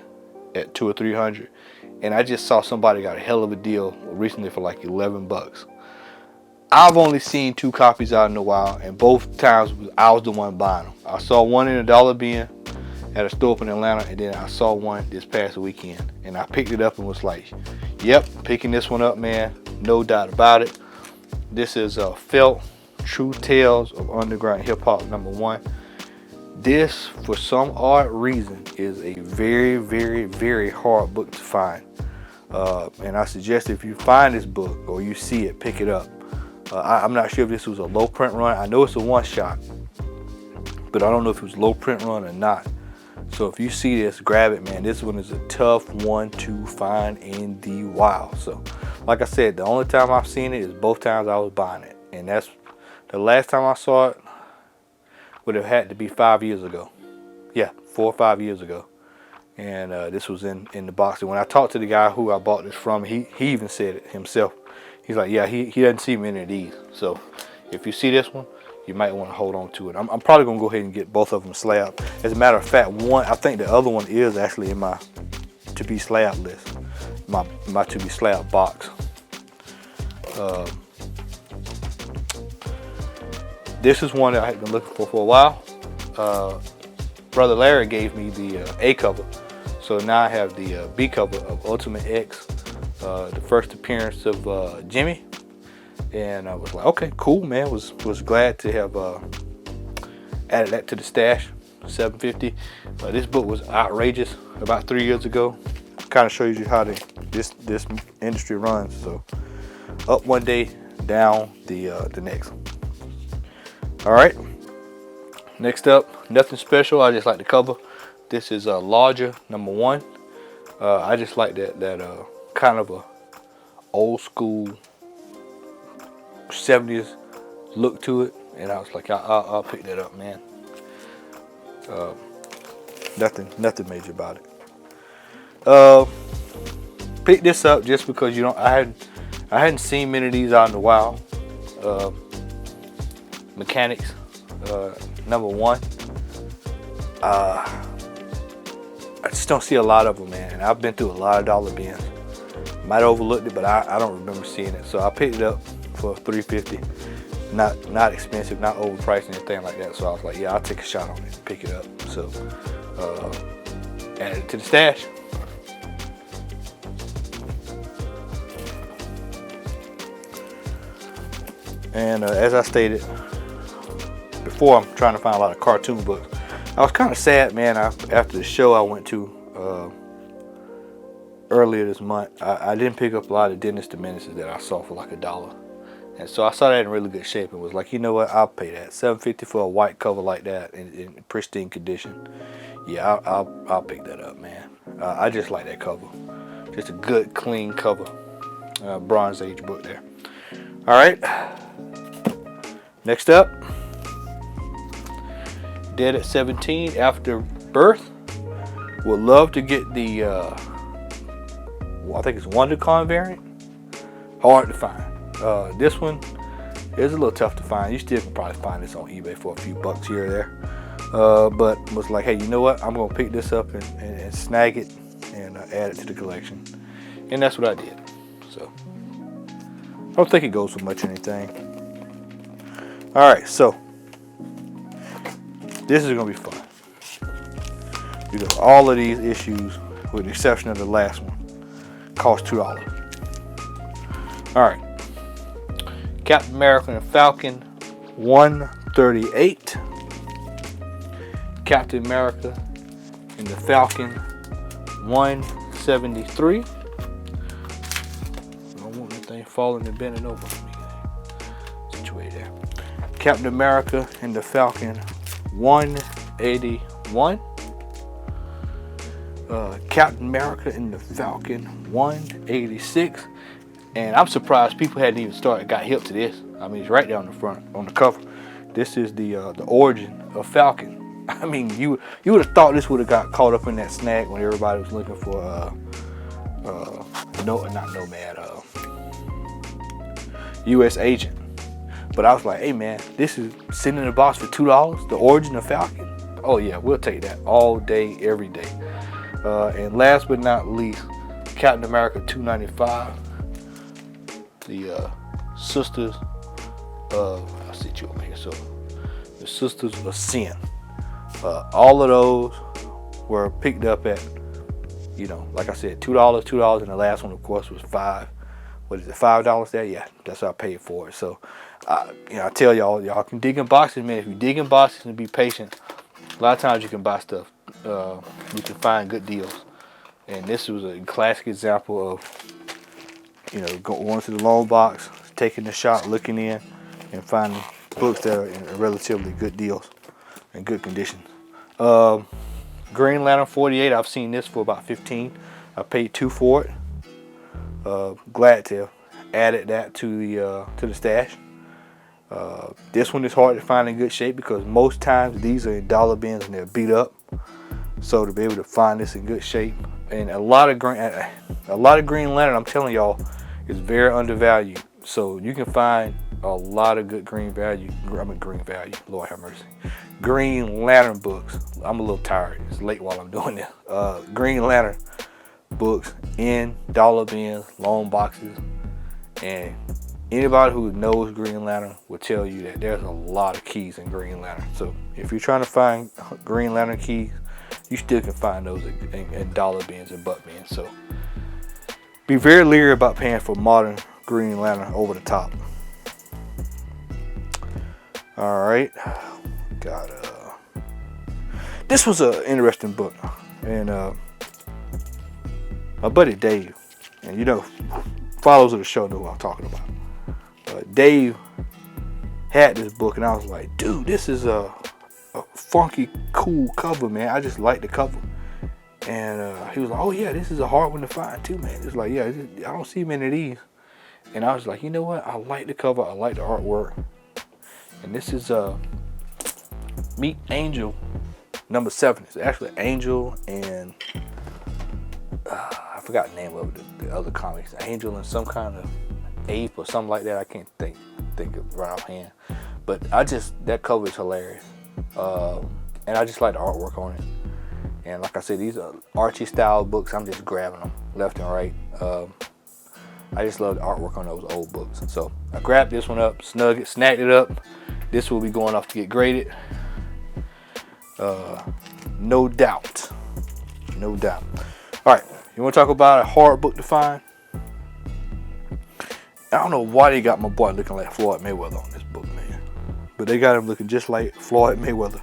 at $200 or $300, and I just saw somebody got a hell of a deal recently for like $11. I've only seen 2 copies out in a while, and both times I was the one buying them. I saw one in a dollar bin at a store up in Atlanta, and then I saw one this past weekend, and I picked it up and was like, yep, picking this one up, man, no doubt about it. This is Felt True Tales of Underground Hip Hop #1. This, for some odd reason, is a very, very, very hard book to find. And I suggest if you find this book or you see it, pick it up. I'm not sure if this was a low print run. I know it's a one-shot, but I don't know if it was low print run or not. So if you see this, grab it, man. This one is a tough one to find in the wild. So like I said, the only time I've seen it is both times I was buying it. And that's the last time I saw it would have had to be 5 years ago. Yeah, 4 or 5 years ago. And this was in the box. And when I talked to the guy who I bought this from, he even said it himself. He's like, yeah, he doesn't see many of these. So if you see this one, you might want to hold on to it. I'm probably going to go ahead and get both of them slabbed. As a matter of fact, I think the other one is actually in my to be slabbed list. My to be slabbed box. This is one that I had been looking for a while. Brother Larry gave me the A cover, so now I have the B cover of Ultimate X, the first appearance of Jimmy, and I was like, okay, cool, man. Was glad to have added that to the stash. $7.50. This book was outrageous about 3 years ago. Kind of shows you how this industry runs. So up one day, down the next. All right. Next up, nothing special. I just like the cover. This is Larger #1. I just like that kind of a old school 70s look to it, and I was like, I'll pick that up, man. Nothing major about it. Pick this up just because I hadn't seen many of these out in a while. Mechanics #1. I just don't see a lot of them, man. And I've been through a lot of dollar bins. Might have overlooked it, but I don't remember seeing it. So I picked it up for $3.50. Not expensive, not overpriced, anything like that. So I was like, yeah, I'll take a shot on it and pick it up. So add it to the stash. And as I stated before, I'm trying to find a lot of cartoon books. I was kind of sad, man, after the show I went to earlier this month. I didn't pick up a lot of Dennis the Menaces that I saw for like $1. And so I saw that in really good shape and was like, you know what, I'll pay that. $7.50 for a white cover like that in pristine condition. Yeah, I'll pick that up, man. I just like that cover. Just a good, clean cover. Bronze Age book there. All right. Next up, Dead at 17 After Birth. Would love to get the, I think it's WonderCon variant. Hard to find. This one is a little tough to find. You still can probably find this on eBay for a few bucks here or there. But was like, hey, you know what? I'm going to pick this up and snag it and add it to the collection. And that's what I did. So, I don't think it goes for much anything. Alright, so this is going to be fun. Because all of these issues, with the exception of the last one, cost $2. All right, Captain America and Falcon 138. Captain America and the Falcon 173. I don't want anything falling and bending over me. Situate there. Captain America and the Falcon 181. Captain America and the Falcon 186. And I'm surprised people hadn't even got hip to this. I mean, it's right there on the front, on the cover. This is the origin of Falcon. I mean, you would have thought this would have got caught up in that snag when everybody was looking for not Nomad, U.S. Agent. But I was like, hey man, this is sitting in the box for $2. The origin of Falcon. Oh yeah, we'll take that all day, every day. And last but not least, Captain America 295. The Sisters of, I'll sit you over here. So the Sisters of Sin. All of those were picked up at, like I said, $2, and the last one, of course, was $5. What is it, $5 there? Yeah, that's what I paid for it. So, I tell y'all can dig in boxes, man. If you dig in boxes and be patient, a lot of times you can buy stuff. You can find good deals. And this was a classic example of, going to the loan box, taking the shot, looking in, and finding books that are in relatively good deals and good condition. Green Lantern 48, I've seen this for about $15. I paid $2 for it. Glad to have added that to the stash. This one is hard to find in good shape because most times these are in dollar bins and they're beat up. So to be able to find this in good shape, and a lot of Green Lantern, I'm telling y'all, is very undervalued. So you can find a lot of good Green Lantern books. I'm a little tired. It's late while I'm doing this. Green Lantern books in dollar bins, loan boxes, and anybody who knows Green Lantern will tell you that there's a lot of keys in Green Lantern. So if you're trying to find Green Lantern keys, you still can find those in dollar bins and butt bins. So be very leery about paying for modern Green Lantern over the top. All right, this was an interesting book, and my buddy Dave, and followers of the show know who I'm talking about. Dave had this book, and I was like, dude, this is a funky, cool cover, man. I just like the cover. And he was like, oh yeah, this is a hard one to find too, man. It's like, yeah, I don't see many of these. And I was like, you know what? I like the cover. I like the artwork. And this is Meet Angel number 7. It's actually Angel and I forgot the name of the other comics. Angel and some kind of ape or something like that. I can't think of right offhand. But that cover is hilarious. And I just like the artwork on it. And like I said, these are Archie style books. I'm just grabbing them left and right. I just love the artwork on those old books. So I grabbed this one up, snagged it up. This will be going off to get graded. No doubt. All right, you want to talk about a hard book to find? I don't know why they got my boy looking like Floyd Mayweather on this book, man. But they got him looking just like Floyd Mayweather.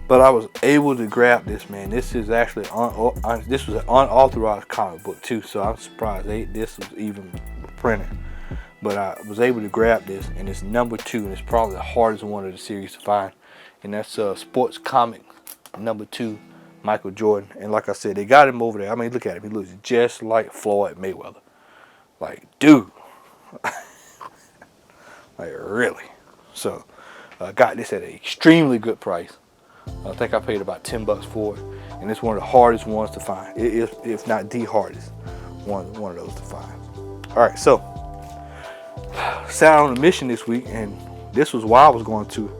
But I was able to grab this, man. This is actually this was an unauthorized comic book too, so I'm surprised this was even printed. But I was able to grab this, and it's number 2, and it's probably the hardest one of the series to find. And that's Sports Comic number 2, Michael Jordan. And like I said, they got him over there. I mean, look at him. He looks just like Floyd Mayweather. Like, dude. Like, really. So, I got this at an extremely good price. I think I paid about $10 for it, and it's one of the hardest ones to find. It is, if not the hardest one of those to find. All right, so set out on a mission this week, and this was why I was going to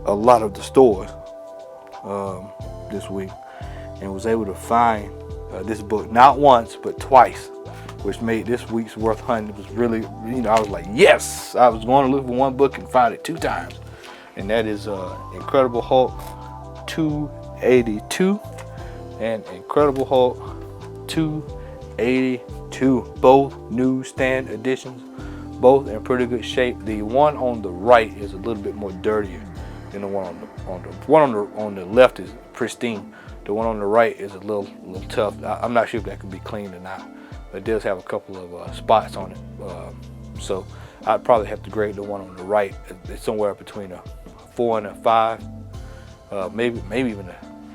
a lot of the stores this week, and was able to find this book not once but twice, which made this week's worth hunting. It was really, I was like, yes! I was going to look for one book and find it 2 times. And that is Incredible Hulk 282 and Incredible Hulk $182. Both newsstand editions, both in pretty good shape. The one on the right is a little bit more dirtier than the one on the left is pristine. The one on the right is a little tough. I'm not sure if that can be cleaned or not, but it does have a couple of spots on it. So I'd probably have to grade the one on the right. It's somewhere between a 4 and a 5, maybe even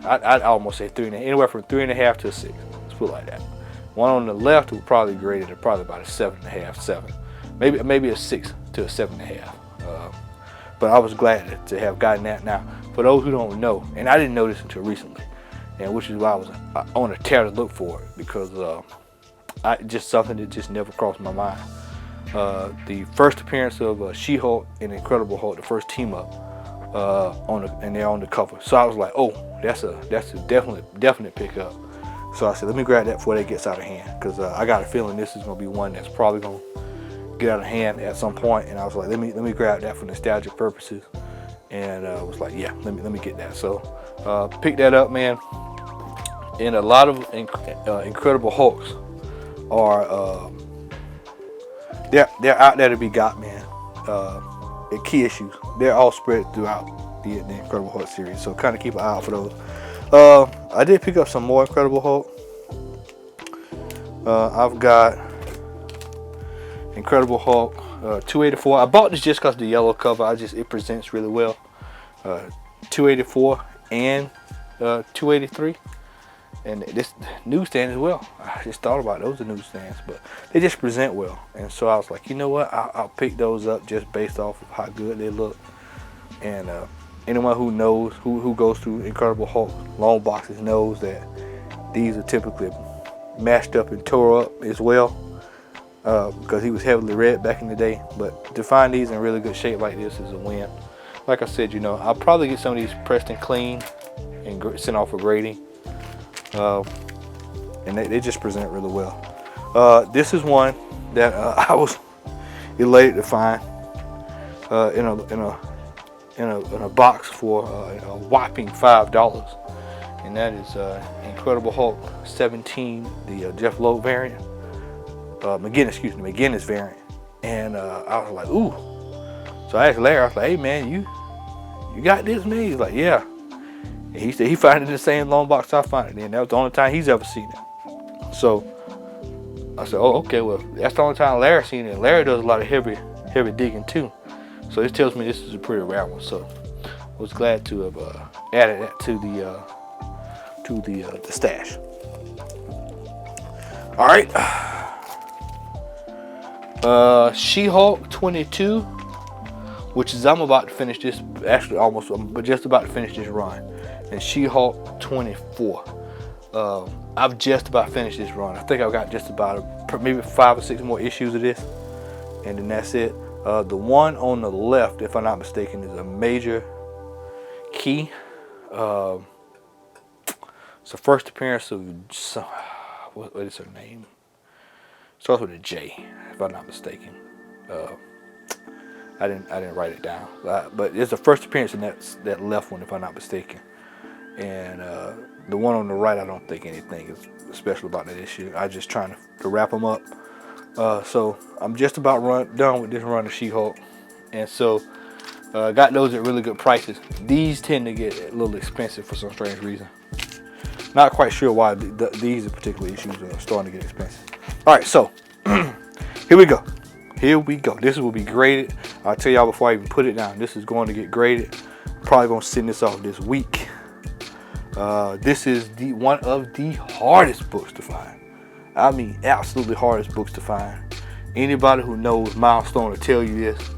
I'd almost say 3.5, anywhere from 3.5 to a 6. Let's put it like that. One on the left would probably grade it at probably about a 7.5, 7, maybe a 6 to a 7.5. But I was glad to have gotten that. Now, for those who don't know, and I didn't know this until recently, and which is why I was on a tear to look for it, because just something that just never crossed my mind. The first appearance of She-Hulk and Incredible Hulk, the first team up, and they're on the cover. So I was like, oh, that's a definite pickup. So I said, let me grab that before that gets out of hand, because I got a feeling this is gonna be one that's probably gonna get out of hand at some point. And I was like, let me grab that for nostalgic purposes, and I was like, yeah, let me get that. So pick that up, man. And a lot of Incredible Hulks are they're out there to be got, man. The key issues, they're all spread throughout the Incredible Hulk series, so kind of keep an eye out for those. I did pick up some more Incredible Hulk. I've got Incredible Hulk 284. I bought this just because the yellow cover, it presents really well. 284 and 283. And this newsstand as well. I just thought about those are newsstands, but they just present well. And so I was like, you know what? I'll pick those up just based off of how good they look. And anyone who knows, who goes through Incredible Hulk long boxes, knows that these are typically mashed up and tore up as well, because he was heavily read back in the day. But to find these in really good shape like this is a win. Like I said, I'll probably get some of these pressed and clean and sent off for grading. And they just present really well. This is one that I was elated to find in a box for a whopping $5, and that is Incredible Hulk 17, the Jeff Loeb variant, McGinnis variant. And I was like, ooh. So I asked Larry, I was like, hey man, you got this, man? He's like, yeah. And he said he found it in the same long box I found it in. That was the only time he's ever seen it. So I said, oh, okay, well, that's the only time Larry's seen it. Larry does a lot of heavy digging too. So this tells me this is a pretty rare one. So I was glad to have added that to the stash. All right. She-Hulk 22, which is I'm about to finish this. Actually, I'm just about to finish this run. And She-Hulk 24. I've just about finished this run. I think I've got just about maybe 5 or 6 more issues of this, and then that's it. The one on the left, if I'm not mistaken, is a major key. It's the first appearance of what is her name? Starts with a J, if I'm not mistaken. I didn't write it down, but it's the first appearance in that left one, if I'm not mistaken. And the one on the right, I don't think anything is special about that issue. I'm just trying to wrap them up. So I'm just about done with this run of She-Hulk, and so got those at really good prices. These tend to get a little expensive for some strange reason. Not quite sure why these particular issues are starting to get expensive. All right, so here we go. This will be graded. I'll tell y'all before I even put it down. This is going to get graded. Probably gonna send this off this week. This is one of the hardest books to find. I mean, absolutely hardest books to find. Anybody who knows Milestone will tell you this.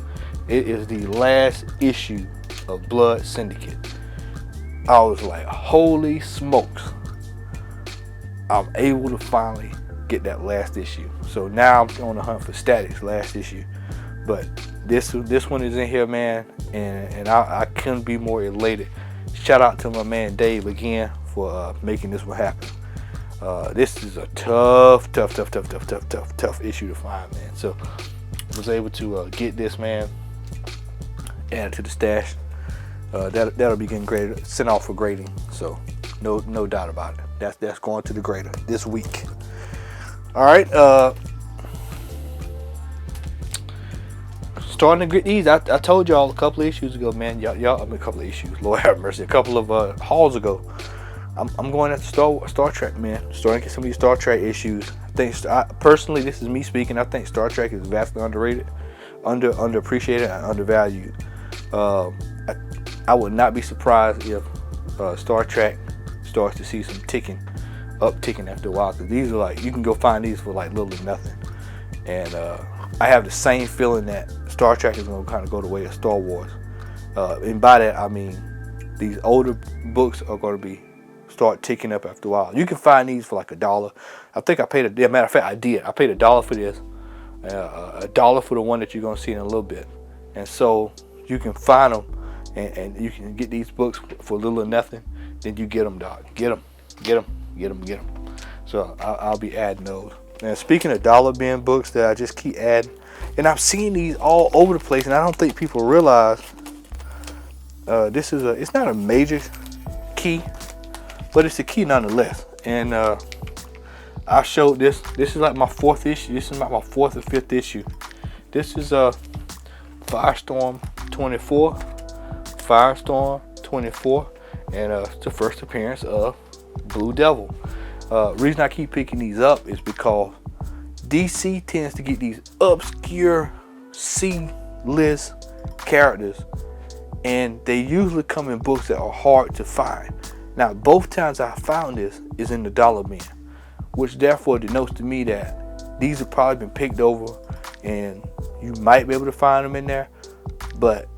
It is the last issue of Blood Syndicate. I was like, holy smokes. I'm able to finally get that last issue. So now I'm on the hunt for Static's last issue. But this one is in here, man, and I couldn't be more elated. Shout out to my man Dave again for making this one happen. This is a tough issue to find, man. So I was able to get this, man, add it to the stash. That'll be getting graded, sent off for grading. So no doubt about it. That's going to the grader this week. All right. Starting to get these. I told y'all a couple of issues ago, man. I mean, a couple of issues. Lord have mercy. A couple of hauls ago. I'm going at Star Trek, man. Starting to get some of these Star Trek issues. Personally, this is me speaking. I think Star Trek is vastly underrated, underappreciated, and undervalued. I would not be surprised if Star Trek starts to see some upticking after a while. Cause these are like, you can go find these for like little or nothing. And I have the same feeling that Star Trek is going to kind of go the way of Star Wars. And by that I mean these older books are going to start ticking up after a while. You can find these for like $1. I think I paid matter of fact, I did. I paid $1 for this, $1 for the one that you're going to see in a little bit. And so you can find them, and you can get these books for little or nothing. Then you get them, dog. Get them. So I'll be adding those. And speaking of dollar bin books that I just keep adding, and I'm seeing these all over the place, and I don't think people realize it's not a major key, but it's a key nonetheless. And I showed this. This is like my 4th issue. This is like my 4th or 5th issue. This is Firestorm 24. Firestorm 24, and it's the first appearance of Blue Devil. Reason I keep picking these up is because DC tends to get these obscure C-list characters, and they usually come in books that are hard to find. Now, both times I found this is in the dollar bin, which therefore denotes to me that these have probably been picked over, and you might be able to find them in there. But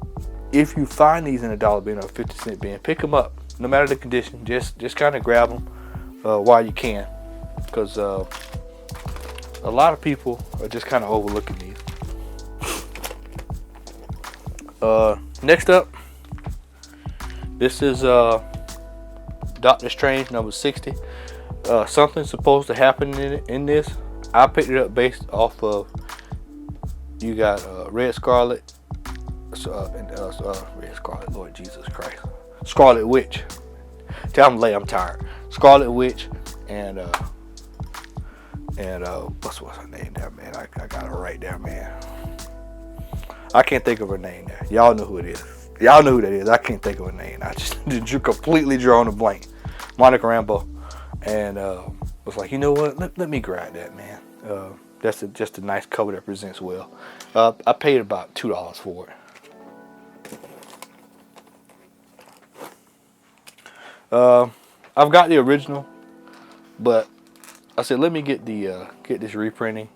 if you find these in a dollar bin or a 50-cent bin, pick them up. No matter the condition, just kind of grab them while you can, because a lot of people are just kind of overlooking these. Next up, this is Doctor Strange number 60. Something's supposed to happen in this. I picked it up based off of, you got Red Scarlet, Red Scarlet, Lord Jesus Christ, Scarlet Witch. Tell I'm late, I'm tired. Scarlet Witch and what's her name there, man? I got her right there, man. I can't think of her name there. Y'all know who it is. Y'all know who that is. I can't think of her name. I just completely drawn a blank. Monica Rambeau. And was like, you know what? Let me grab that, man. That's just a nice cover that presents well. I paid about $2 for it. I've got the original, but I said let me get this reprinting,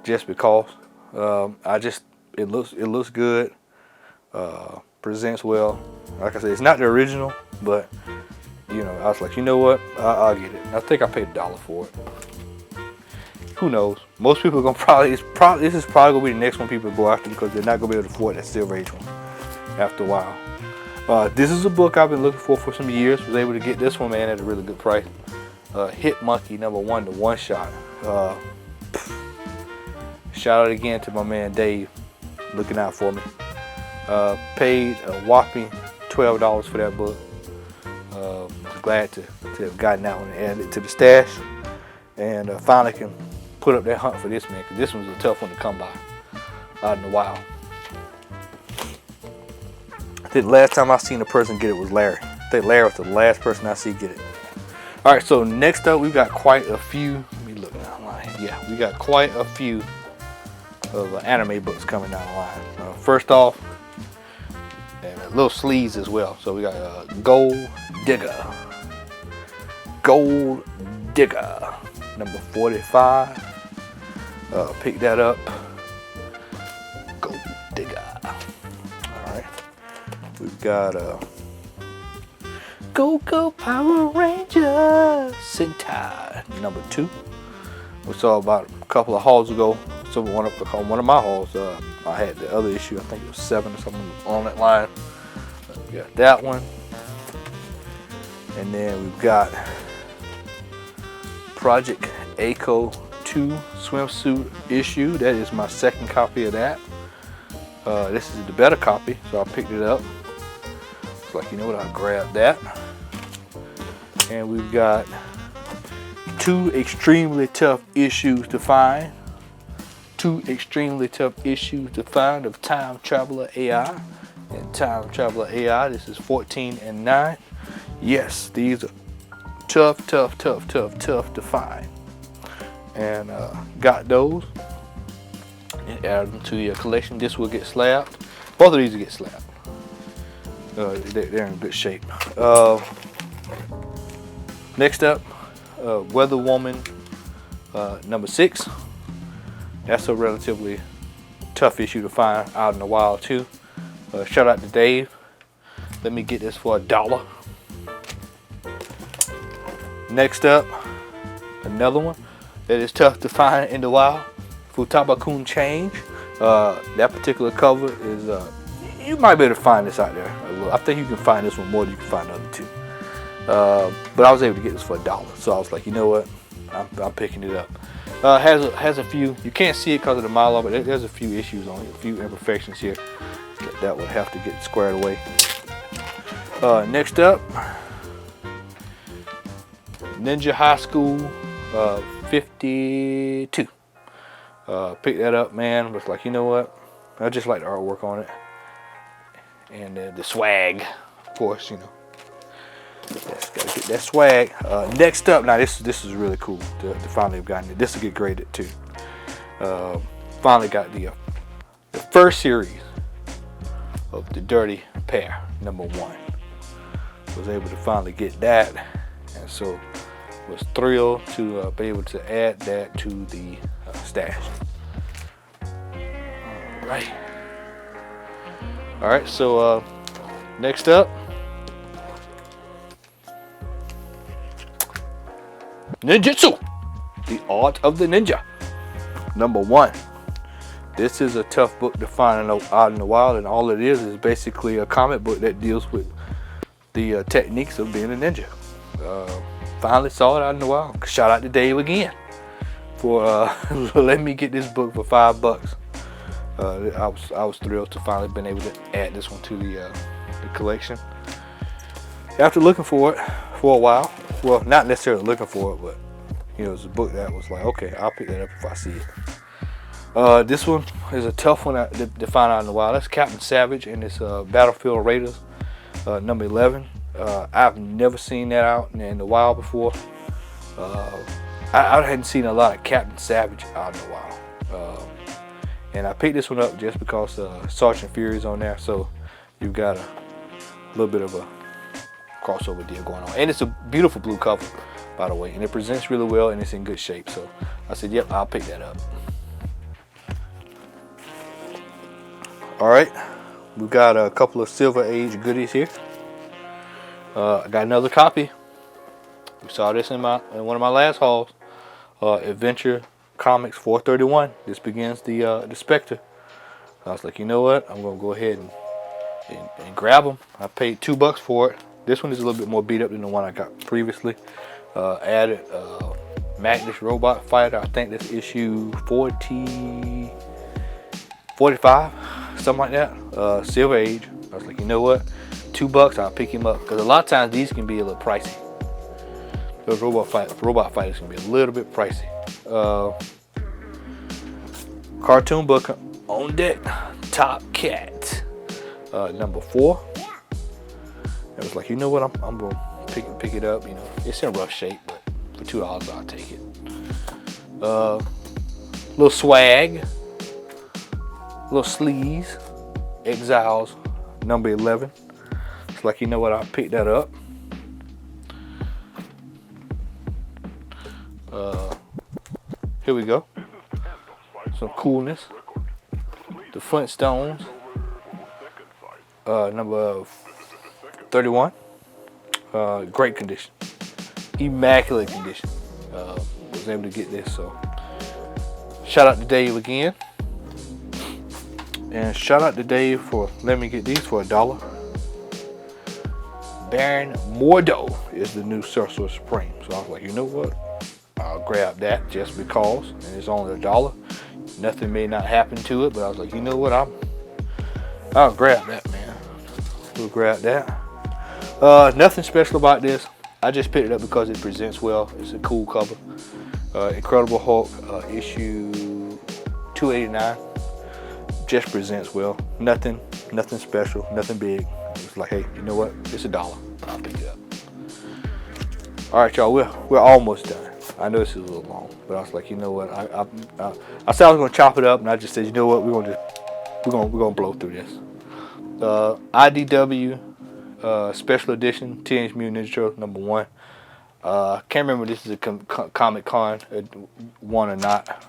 just because. It looks good, presents well. Like I said, it's not the original, but you know, I was like, you know what, I'll get it. I think I paid $1 for it. Who knows? Most people are gonna this is probably gonna be the next one people go after, because they're not gonna be able to afford that Silver Age one after a while. This is a book I've been looking for some years. Was able to get this one, man, at a really good price. Hit Monkey number 1, the one shot. Shout out again to my man Dave, looking out for me. Paid a whopping $12 for that book. Was glad to have gotten that one and added it to the stash, and finally can put up that hunt for this, man, because this one's a tough one to come by out in the wild. I think the last time I seen a person get it was Larry. I think Larry was the last person I see get it. All right, so next up we've got quite a few. Let me look down the line. Yeah, we got quite a few of anime books coming down the line. First off, and little sleeves as well. So we got Gold Digger. Gold Digger, number 45. Pick that up. Gold Digger. All right. We've got Go Power Rangers Sentai number 2. We saw about a couple of hauls ago. So one of my hauls, I had the other issue. I think it was 7 or something on that line. We got that one, and then we've got Project Echo 2 swimsuit issue. That is my second copy of that. This is the better copy, so I picked it up. It's like, you know what, I'll grab that. And we've got 2 two extremely tough issues to find. Two extremely tough issues to find of Time Traveler AI. And Time Traveler AI, this is 14 and 9. Yes, these are tough to find. And got those and added them to your collection. This will get slabbed. Both of these will get slabbed. They're in good shape. Next up, Weather Woman number 6. That's a relatively tough issue to find out in the wild too. Shout out to Dave. Let me get this for $1. Next up, another one that is tough to find in the wild. Futaba-kun Change. That particular cover is, you might be able to find this out there. I think you can find this one more than you can find the other two. But I was able to get this for $1. So I was like, you know what? I'm picking it up. Has a few, you can't see it because of the Mylar, but there's a few issues on it, a few imperfections here that would have to get squared away. Next up, Ninja High School 52. Picked that up, man. Was like, you know what? I just like the artwork on it, and the swag, of course. You know, just gotta get that swag. Next up, now this is really cool to finally have gotten it. This will get graded too. Finally got the first series of the Dirty Pair number 1. Was able to finally get that, and so was thrilled to be able to add that to the stash. All right. So next up, Ninjutsu, the Art of the Ninja, number 1. This is a tough book to find out in the wild, and all it is basically a comic book that deals with the techniques of being a ninja. Finally saw it out in the wild. Shout out to Dave again for letting me get this book for $5. I was thrilled to finally been able to add this one to the collection. After looking for it for a while, well, not necessarily looking for it, but you know, it's a book that was like, okay, I'll pick that up if I see it. This one is a tough one to find out in the wild. That's Captain Savage and it's Battlefield Raiders number 11. I've never seen that out in the wild before. I hadn't seen a lot of Captain Savage out in the wild. And I picked this one up just because Sergeant Fury's on there, so you've got a little bit of a crossover deal going on. And it's a beautiful blue cover, by the way, and it presents really well and it's in good shape. So I said, yep, I'll pick that up. All right, we've got a couple of Silver Age goodies here. I got another copy. We saw this in one of my last hauls. Adventure Comics 431. This begins the Spectre. I was like, you know what? I'm gonna go ahead and grab them. I paid $2 for it. This one is a little bit more beat up than the one I got previously. Added Magnus Robot Fighter. I think that's issue 45, something like that. Silver Age. I was like, you know what? $2, I'll pick him up, because a lot of times these can be a little pricey. Those robot fighters can be a little bit pricey. Cartoon book on deck, Top Cat, number 4. I was like, you know what, I'm gonna pick it up. You know, it's in rough shape, but for $2 I'll take it. Little swag, little sleeves, Exiles, number 11. It's like, you know what, I'll pick that up. Here we go. Some coolness. The Flintstones, number 31. Great condition, immaculate condition. Was able to get this, so shout out to Dave again, and shout out to Dave for letting me get these for $1. Baron Mordo is the new Sorcerer Supreme, so I was like, you know what, I'll grab that just because, and it's only $1. Nothing may not happen to it, but I was like, you know what, I'll grab that, man. We'll grab that. Nothing special about this. I just picked it up because it presents well. It's a cool cover. Incredible Hulk issue 289. Just presents well. Nothing special, nothing big. It's like, hey, you know what? It's $1. I'll pick it up. All right, y'all. We're almost done. I know this is a little long, but I was like, you know what? I said I was gonna chop it up, and I just said, you know what? We're gonna blow through this. IDW Special Edition Teenage Mutant Ninja Turtles #1. Can't remember if this is a Comic Con one or not.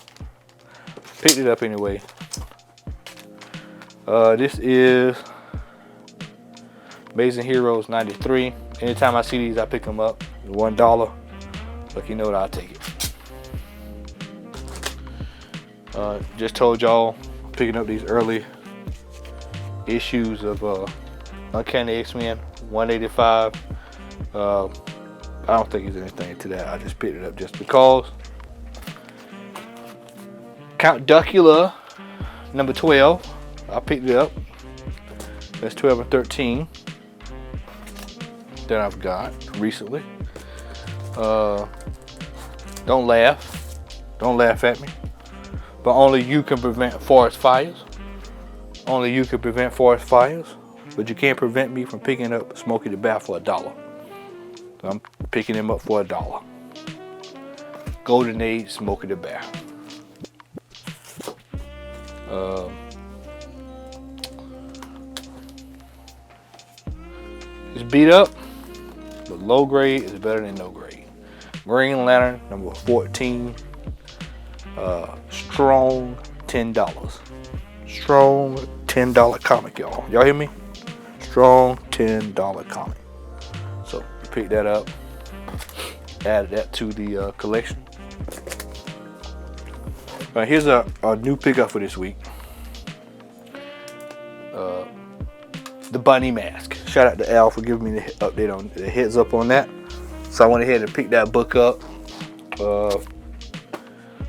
Picked it up anyway. This is Amazing Heroes 93. Anytime I see these, I pick them up. $1. Like, you know what? I'll take it. Just told y'all, picking up these early issues of Uncanny X-Men 185. I don't think there's anything to that. I just picked it up just because. Count Duckula #12. I picked it up. That's 12 and 13 that I've got recently. Don't laugh at me. But only you can prevent forest fires. Only you can prevent forest fires. But you can't prevent me from picking up Smokey the Bear for $1. So I'm picking him up for $1. Golden Age Smokey the Bear. It's beat up, but low grade is better than no grade. Green Lantern #14. Strong $10. Strong $10 comic, y'all. Y'all hear me? Strong $10 comic. So pick that up. Added that to the collection. Here's a new pickup for this week. The Bunny Mask. Shout out to Al for giving me the update on the heads up on that. So I went ahead and picked that book up.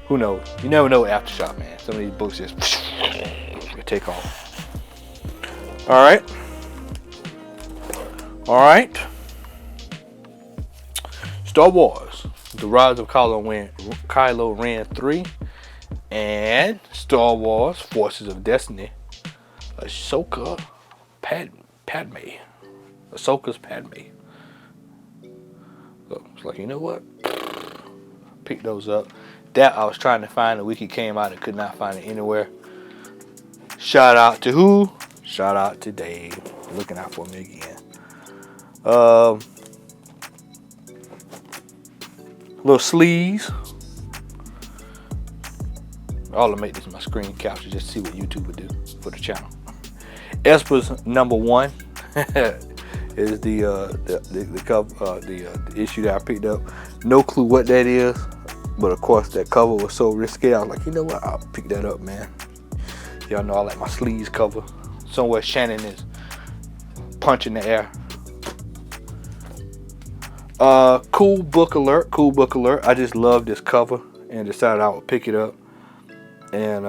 Who knows? You never know with Aftershock, man. Some of these books just take off. All right. Star Wars: The Rise of Kylo Ren 3, and Star Wars: Forces of Destiny. Ahsoka's Padme. So it's like, you know what? Pick those up. That I was trying to find the week it came out and could not find it anywhere. Shout out to who? Shout out to Dave. Looking out for me again. Little sleeves. All to make this my screen capture just to see what YouTube would do for the channel. Esper's #1 is the issue that I picked up. No clue what that is, but of course that cover was so risque. I was like, you know what? I'll pick that up, man. Y'all know I like my sleeves cover. Somewhere Shannon is punching the air. Cool book alert. I just love this cover and decided I would pick it up. And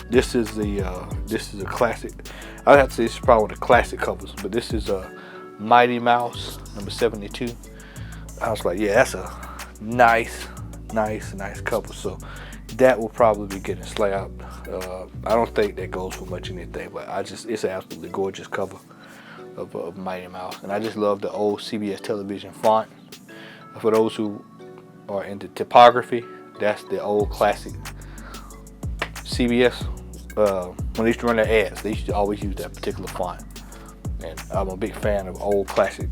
this is a classic. I'd have to say this is probably one of the classic covers, but this is Mighty Mouse #72. I was like, yeah, that's a nice cover. So that will probably be getting slabbed. I don't think that goes for much anything, but it's an absolutely gorgeous cover of Mighty Mouse, and I just love the old CBS television font. For those who are into typography, that's the old classic CBS. When they used to run their ads, they used to always use that particular font, and I'm a big fan of old classic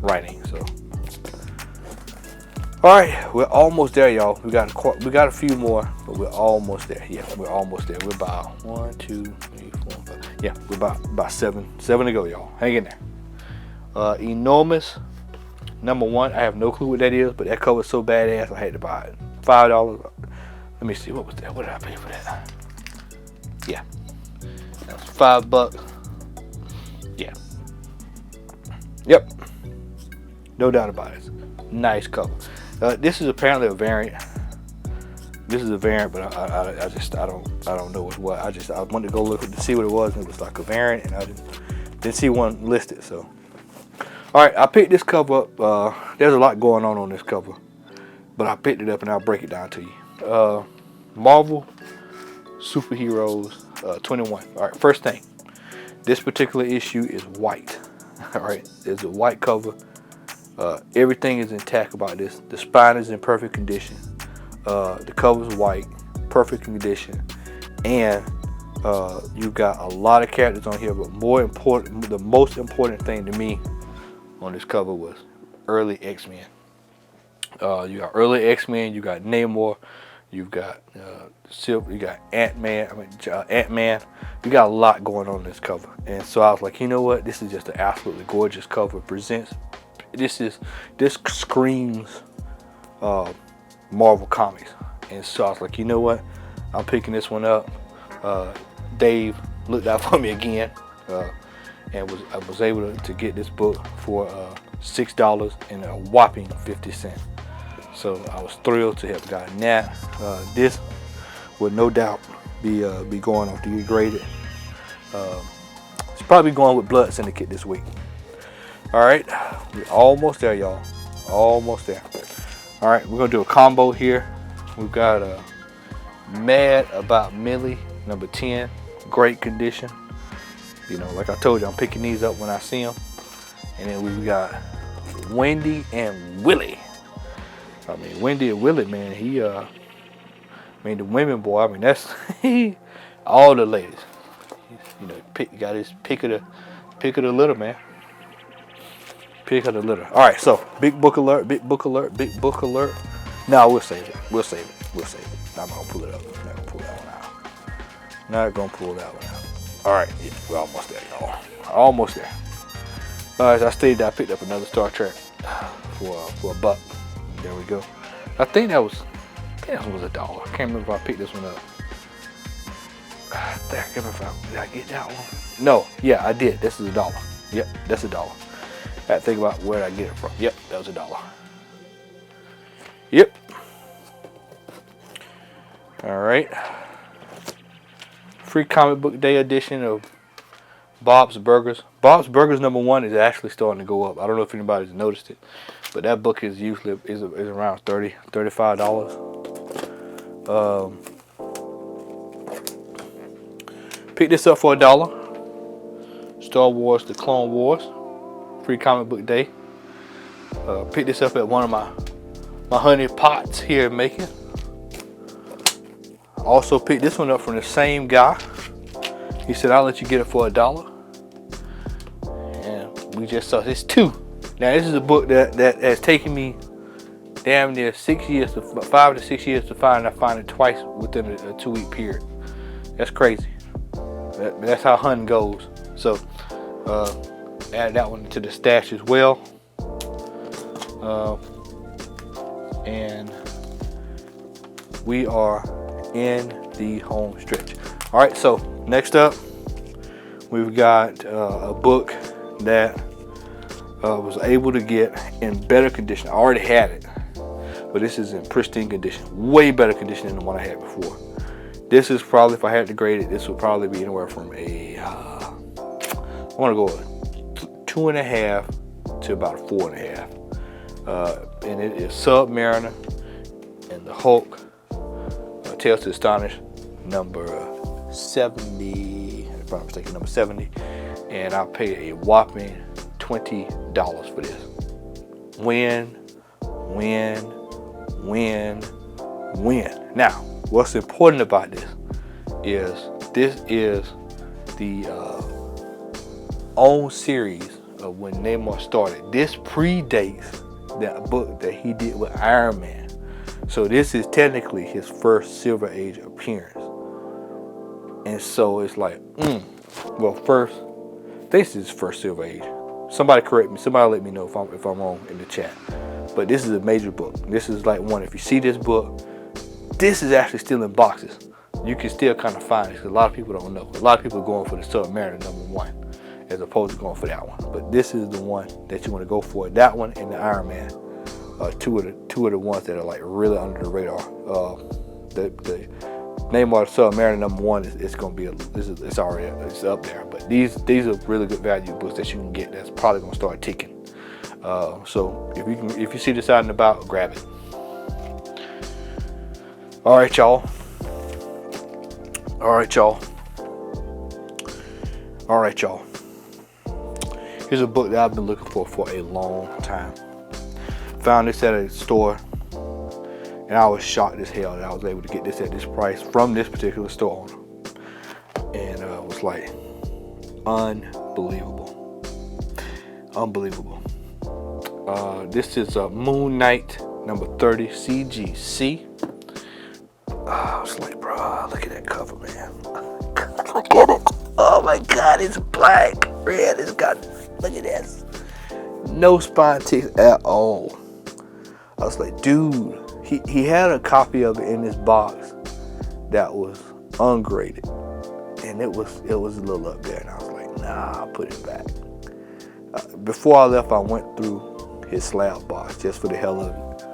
writing. So, all right, we're almost there, y'all. We got a few more, but we're almost there. Yeah, we're almost there. We're about 1, 2, 3, 4, 5. Yeah, we're about seven to go, y'all. Hang in there. Enormous #1. I have no clue what that is, but that cover's so badass I had to buy it. $5. Let me see, what was that? What did I pay for that? Yeah, that was $5. Yeah. Yep. No doubt about it. Nice cover. This is apparently a variant. This is a variant, but I don't know what. I wanted to go look to see what it was, and it was like a variant, and I didn't see one listed. So All right, I picked this cover up. There's a lot going on this cover, but I picked it up and I'll break it down to you. Marvel Superheroes 21. All right, first thing, this particular issue is white. All right, it's a white cover. Everything is intact about this. The spine is in perfect condition. The cover is white, perfect condition, and you've got a lot of characters on here. But the most important thing to me on this cover was early X-Men. You got early X-Men. You got Namor. You've got you got Ant-Man. Ant-Man. You got a lot going on in this cover, and so I was like, you know what? This is just an absolutely gorgeous cover. This screams Marvel Comics, and so I was like, you know what? I'm picking this one up. Dave looked out for me again, and I was able to get this book for $6 and a whopping 50 cents. So I was thrilled to have gotten that. This would no doubt be going off to get graded. It's probably going with Blood Syndicate this week. All right, we're almost there, y'all. Almost there. All right, we're gonna do a combo here. We've got Mad About Millie, number 10, great condition. You know, like I told you, I'm picking these up when I see them. And then we've got Wendy and Willie. I mean, Wendy and Willie, man, the women, boy, I mean, that's all the ladies. You know, got his pick of the litter, man. Pick of the litter. All right, so big book alert, big book alert, big book alert. No, we'll save it. We'll save it. I'm not gonna pull it up. I'm not gonna pull that one out. Not gonna pull that one out. All right, yeah, we're almost there, y'all. Almost there. All right, as I stated, I picked up another Star Trek for a buck. There we go. I think that was $1. I can't remember if I picked this one up. I can't remember did I get that one? No, yeah, I did. This is $1. Yep, that's $1. I had to think about where I get it from. Yep, that was $1. Yep. All right. Free comic book day edition of Bob's Burgers. Bob's Burgers number 1 is actually starting to go up. I don't know if anybody's noticed it, but that book is usually is around $30, $35. Picked this up for $1. Star Wars: The Clone Wars. Free comic book day. Picked this up at one of my honey pots here in Macon. Also picked this one up from the same guy. He said, I'll let you get it for $1. And we just saw this 2. Now this is a book that has taken me damn near 5 to 6 years to find. I find it twice within a 2-week period. That's crazy. That's how hunting goes. So add that one to the stash as well. And we are in the home stretch. All right, so next up we've got a book that was able to get in better condition. I already had it, but this is in pristine condition, way better condition than the one I had before. This is probably, if I had to grade it, this would probably be anywhere from I want to go 2.5 to about a 4.5. And it is Sub Mariner and the Hulk, Tales to Astonish, number 70, if I'm not mistaken, number 70. And I paid a whopping $20 for this. Win. Now, what's important about this is the own series of when Namor started. This predates that book that he did with Iron Man. So this is technically his first Silver Age appearance. And so it's like, well, first, this is his first Silver Age. Somebody correct me. Somebody let me know if I'm wrong in the chat. But this is a major book. This is like one. If you see this book, this is actually still in boxes. You can still kind of find it because a lot of people don't know. A lot of people are going for the Sub Mariner number 1 as opposed to going for that one. But this is the one that you want to go for. That one and the Iron Man. Two of the ones that are like really under the radar. The Namor the Sub Mariner number 1 is going to be it's up there. But these are really good value books that you can get. That's probably going to start ticking. So if you see this out and about, grab it. All right, y'all. Here's a book that I've been looking for a long time. Found this at a store, and I was shocked as hell that I was able to get this at this price from this particular store owner. And it was like unbelievable. This is Moon Knight number 30 CGC. I was like, bro, look at that cover, man. Look at it. Oh my God, it's black, red. It's got, look at this. No spine teeth at all. I was like, dude, he had a copy of it in this box that was ungraded, and it was a little up there, and I was like, nah, I'll put it back. Before I left, I went through his slab box just for the hell of it,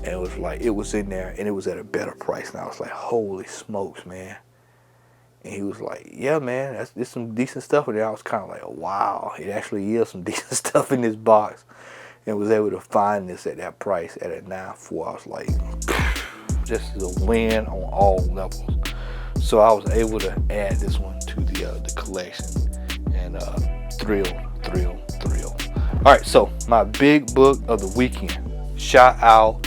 and it was like, it was in there, and it was at a better price, and I was like, holy smokes, man. And he was like, yeah, man, there's some decent stuff in there. I was kind of like, wow, it actually is some decent stuff in this box. And was able to find this at that price at a 9.4. I was like, this is a win on all levels. So I was able to add this one to the collection. And thrill. All right, so my big book of the weekend. Shout out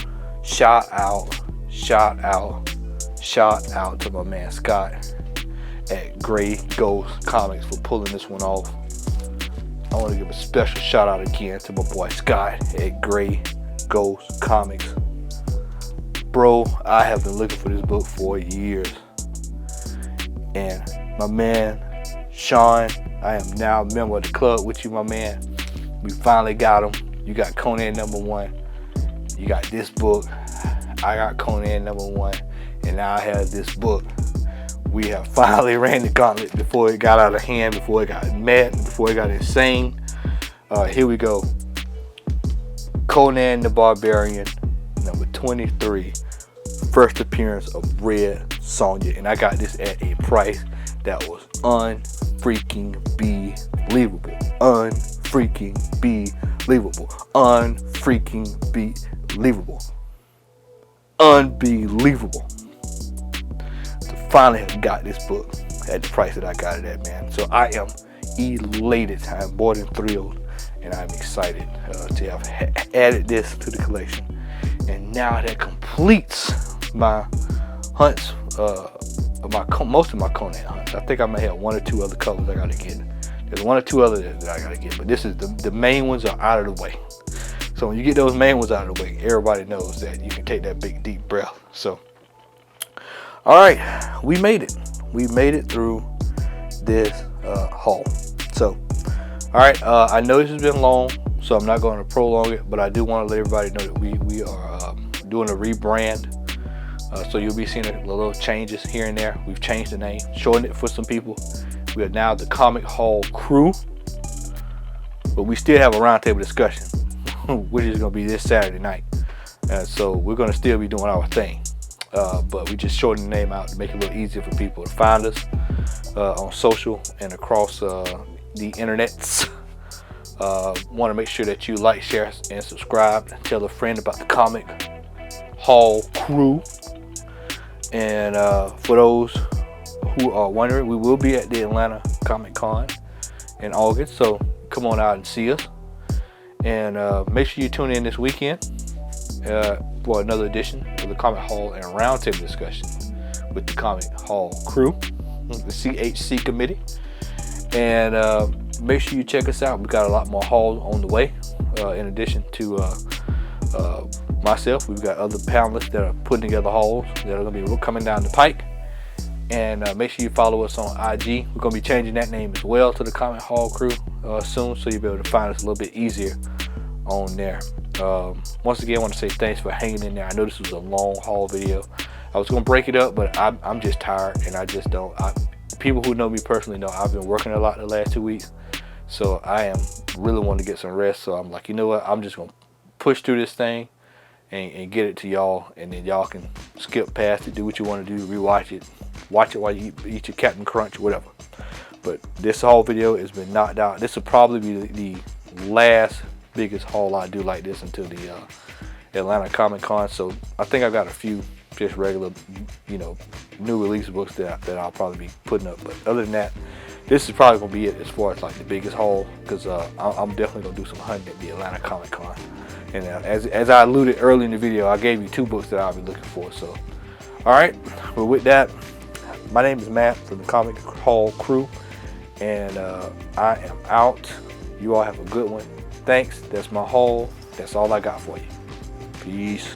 to my man Scott at Gray Ghost Comics for pulling this one off. I want to give a special shout out again to my boy Scott at Gray Ghost Comics. Bro, I have been looking for this book for years. And my man Sean, I am now a member of the club with you, my man. We finally got him. You got Conan number 1. You got this book. I got Conan number 1. And now I have this book. We have finally ran the gauntlet before it got out of hand, before it got mad, before it got insane. Here we go. Conan the Barbarian, number 23. First appearance of Red Sonja. And I got this at a price that was unfreaking believable. Unfreaking believable. Unbelievable. Finally have got this book at the price that I got it at, man. So I am elated. I'm more than thrilled, and I'm excited to have added this to the collection. And now that completes my hunts, most of my Conan hunts. I think I may have 1 or 2 other colors I gotta get. There's 1 or 2 other that I gotta get, but this is the main ones are out of the way. So when you get those main ones out of the way, everybody knows that you can take that big deep breath. So. All right, we made it. We made it through this haul. So, all right, I know this has been long, so I'm not going to prolong it, but I do want to let everybody know that we are doing a rebrand. So you'll be seeing a little changes here and there. We've changed the name, shortened it for some people. We are now the Comic Haul Crew, but we still have a roundtable discussion, which is going to be this Saturday night. So we're going to still be doing our thing. But we just shortened the name out to make it a little easier for people to find us on social and across the internets. Want to make sure that you like, share, and subscribe. Tell a friend about the Comic Haul Crew. And for those who are wondering, we will be at the Atlanta Comic Con in August. So come on out and see us. And make sure you tune in this weekend for another edition of the Comic Haul and Roundtable discussion with the Comic Haul Crew, the CHC committee. And make sure you check us out. We've got a lot more hauls on the way. In addition to myself, we've got other panelists that are putting together hauls that are going to be coming down the pike. And make sure you follow us on IG. We're going to be changing that name as well to the Comic Haul Crew soon, so you'll be able to find us a little bit easier on there. Once again, I want to say thanks for hanging in there. I know this was a long haul video. I was going to break it up, but I'm just tired, and I just don't. People who know me personally know I've been working a lot the last 2 weeks, so I am really wanting to get some rest. So I'm like, you know what? I'm just going to push through this thing and get it to y'all, and then y'all can skip past it, do what you want to do, rewatch it, watch it while you eat your Captain Crunch, whatever. But this whole video has been knocked out. This will probably be the last biggest haul I do like this until the Atlanta Comic Con. So I think I got a few just regular, you know, new release books that I'll probably be putting up. But other than that, this is probably gonna be it as far as like the biggest haul, because I'm definitely gonna do some hunting at the Atlanta Comic Con. And as I alluded early in the video, I gave you 2 books that I'll be looking for. So, all right. Well, with that, my name is Matt from the Comic Haul Crew, and I am out. You all have a good one. Thanks. That's my haul. That's all I got for you. Peace.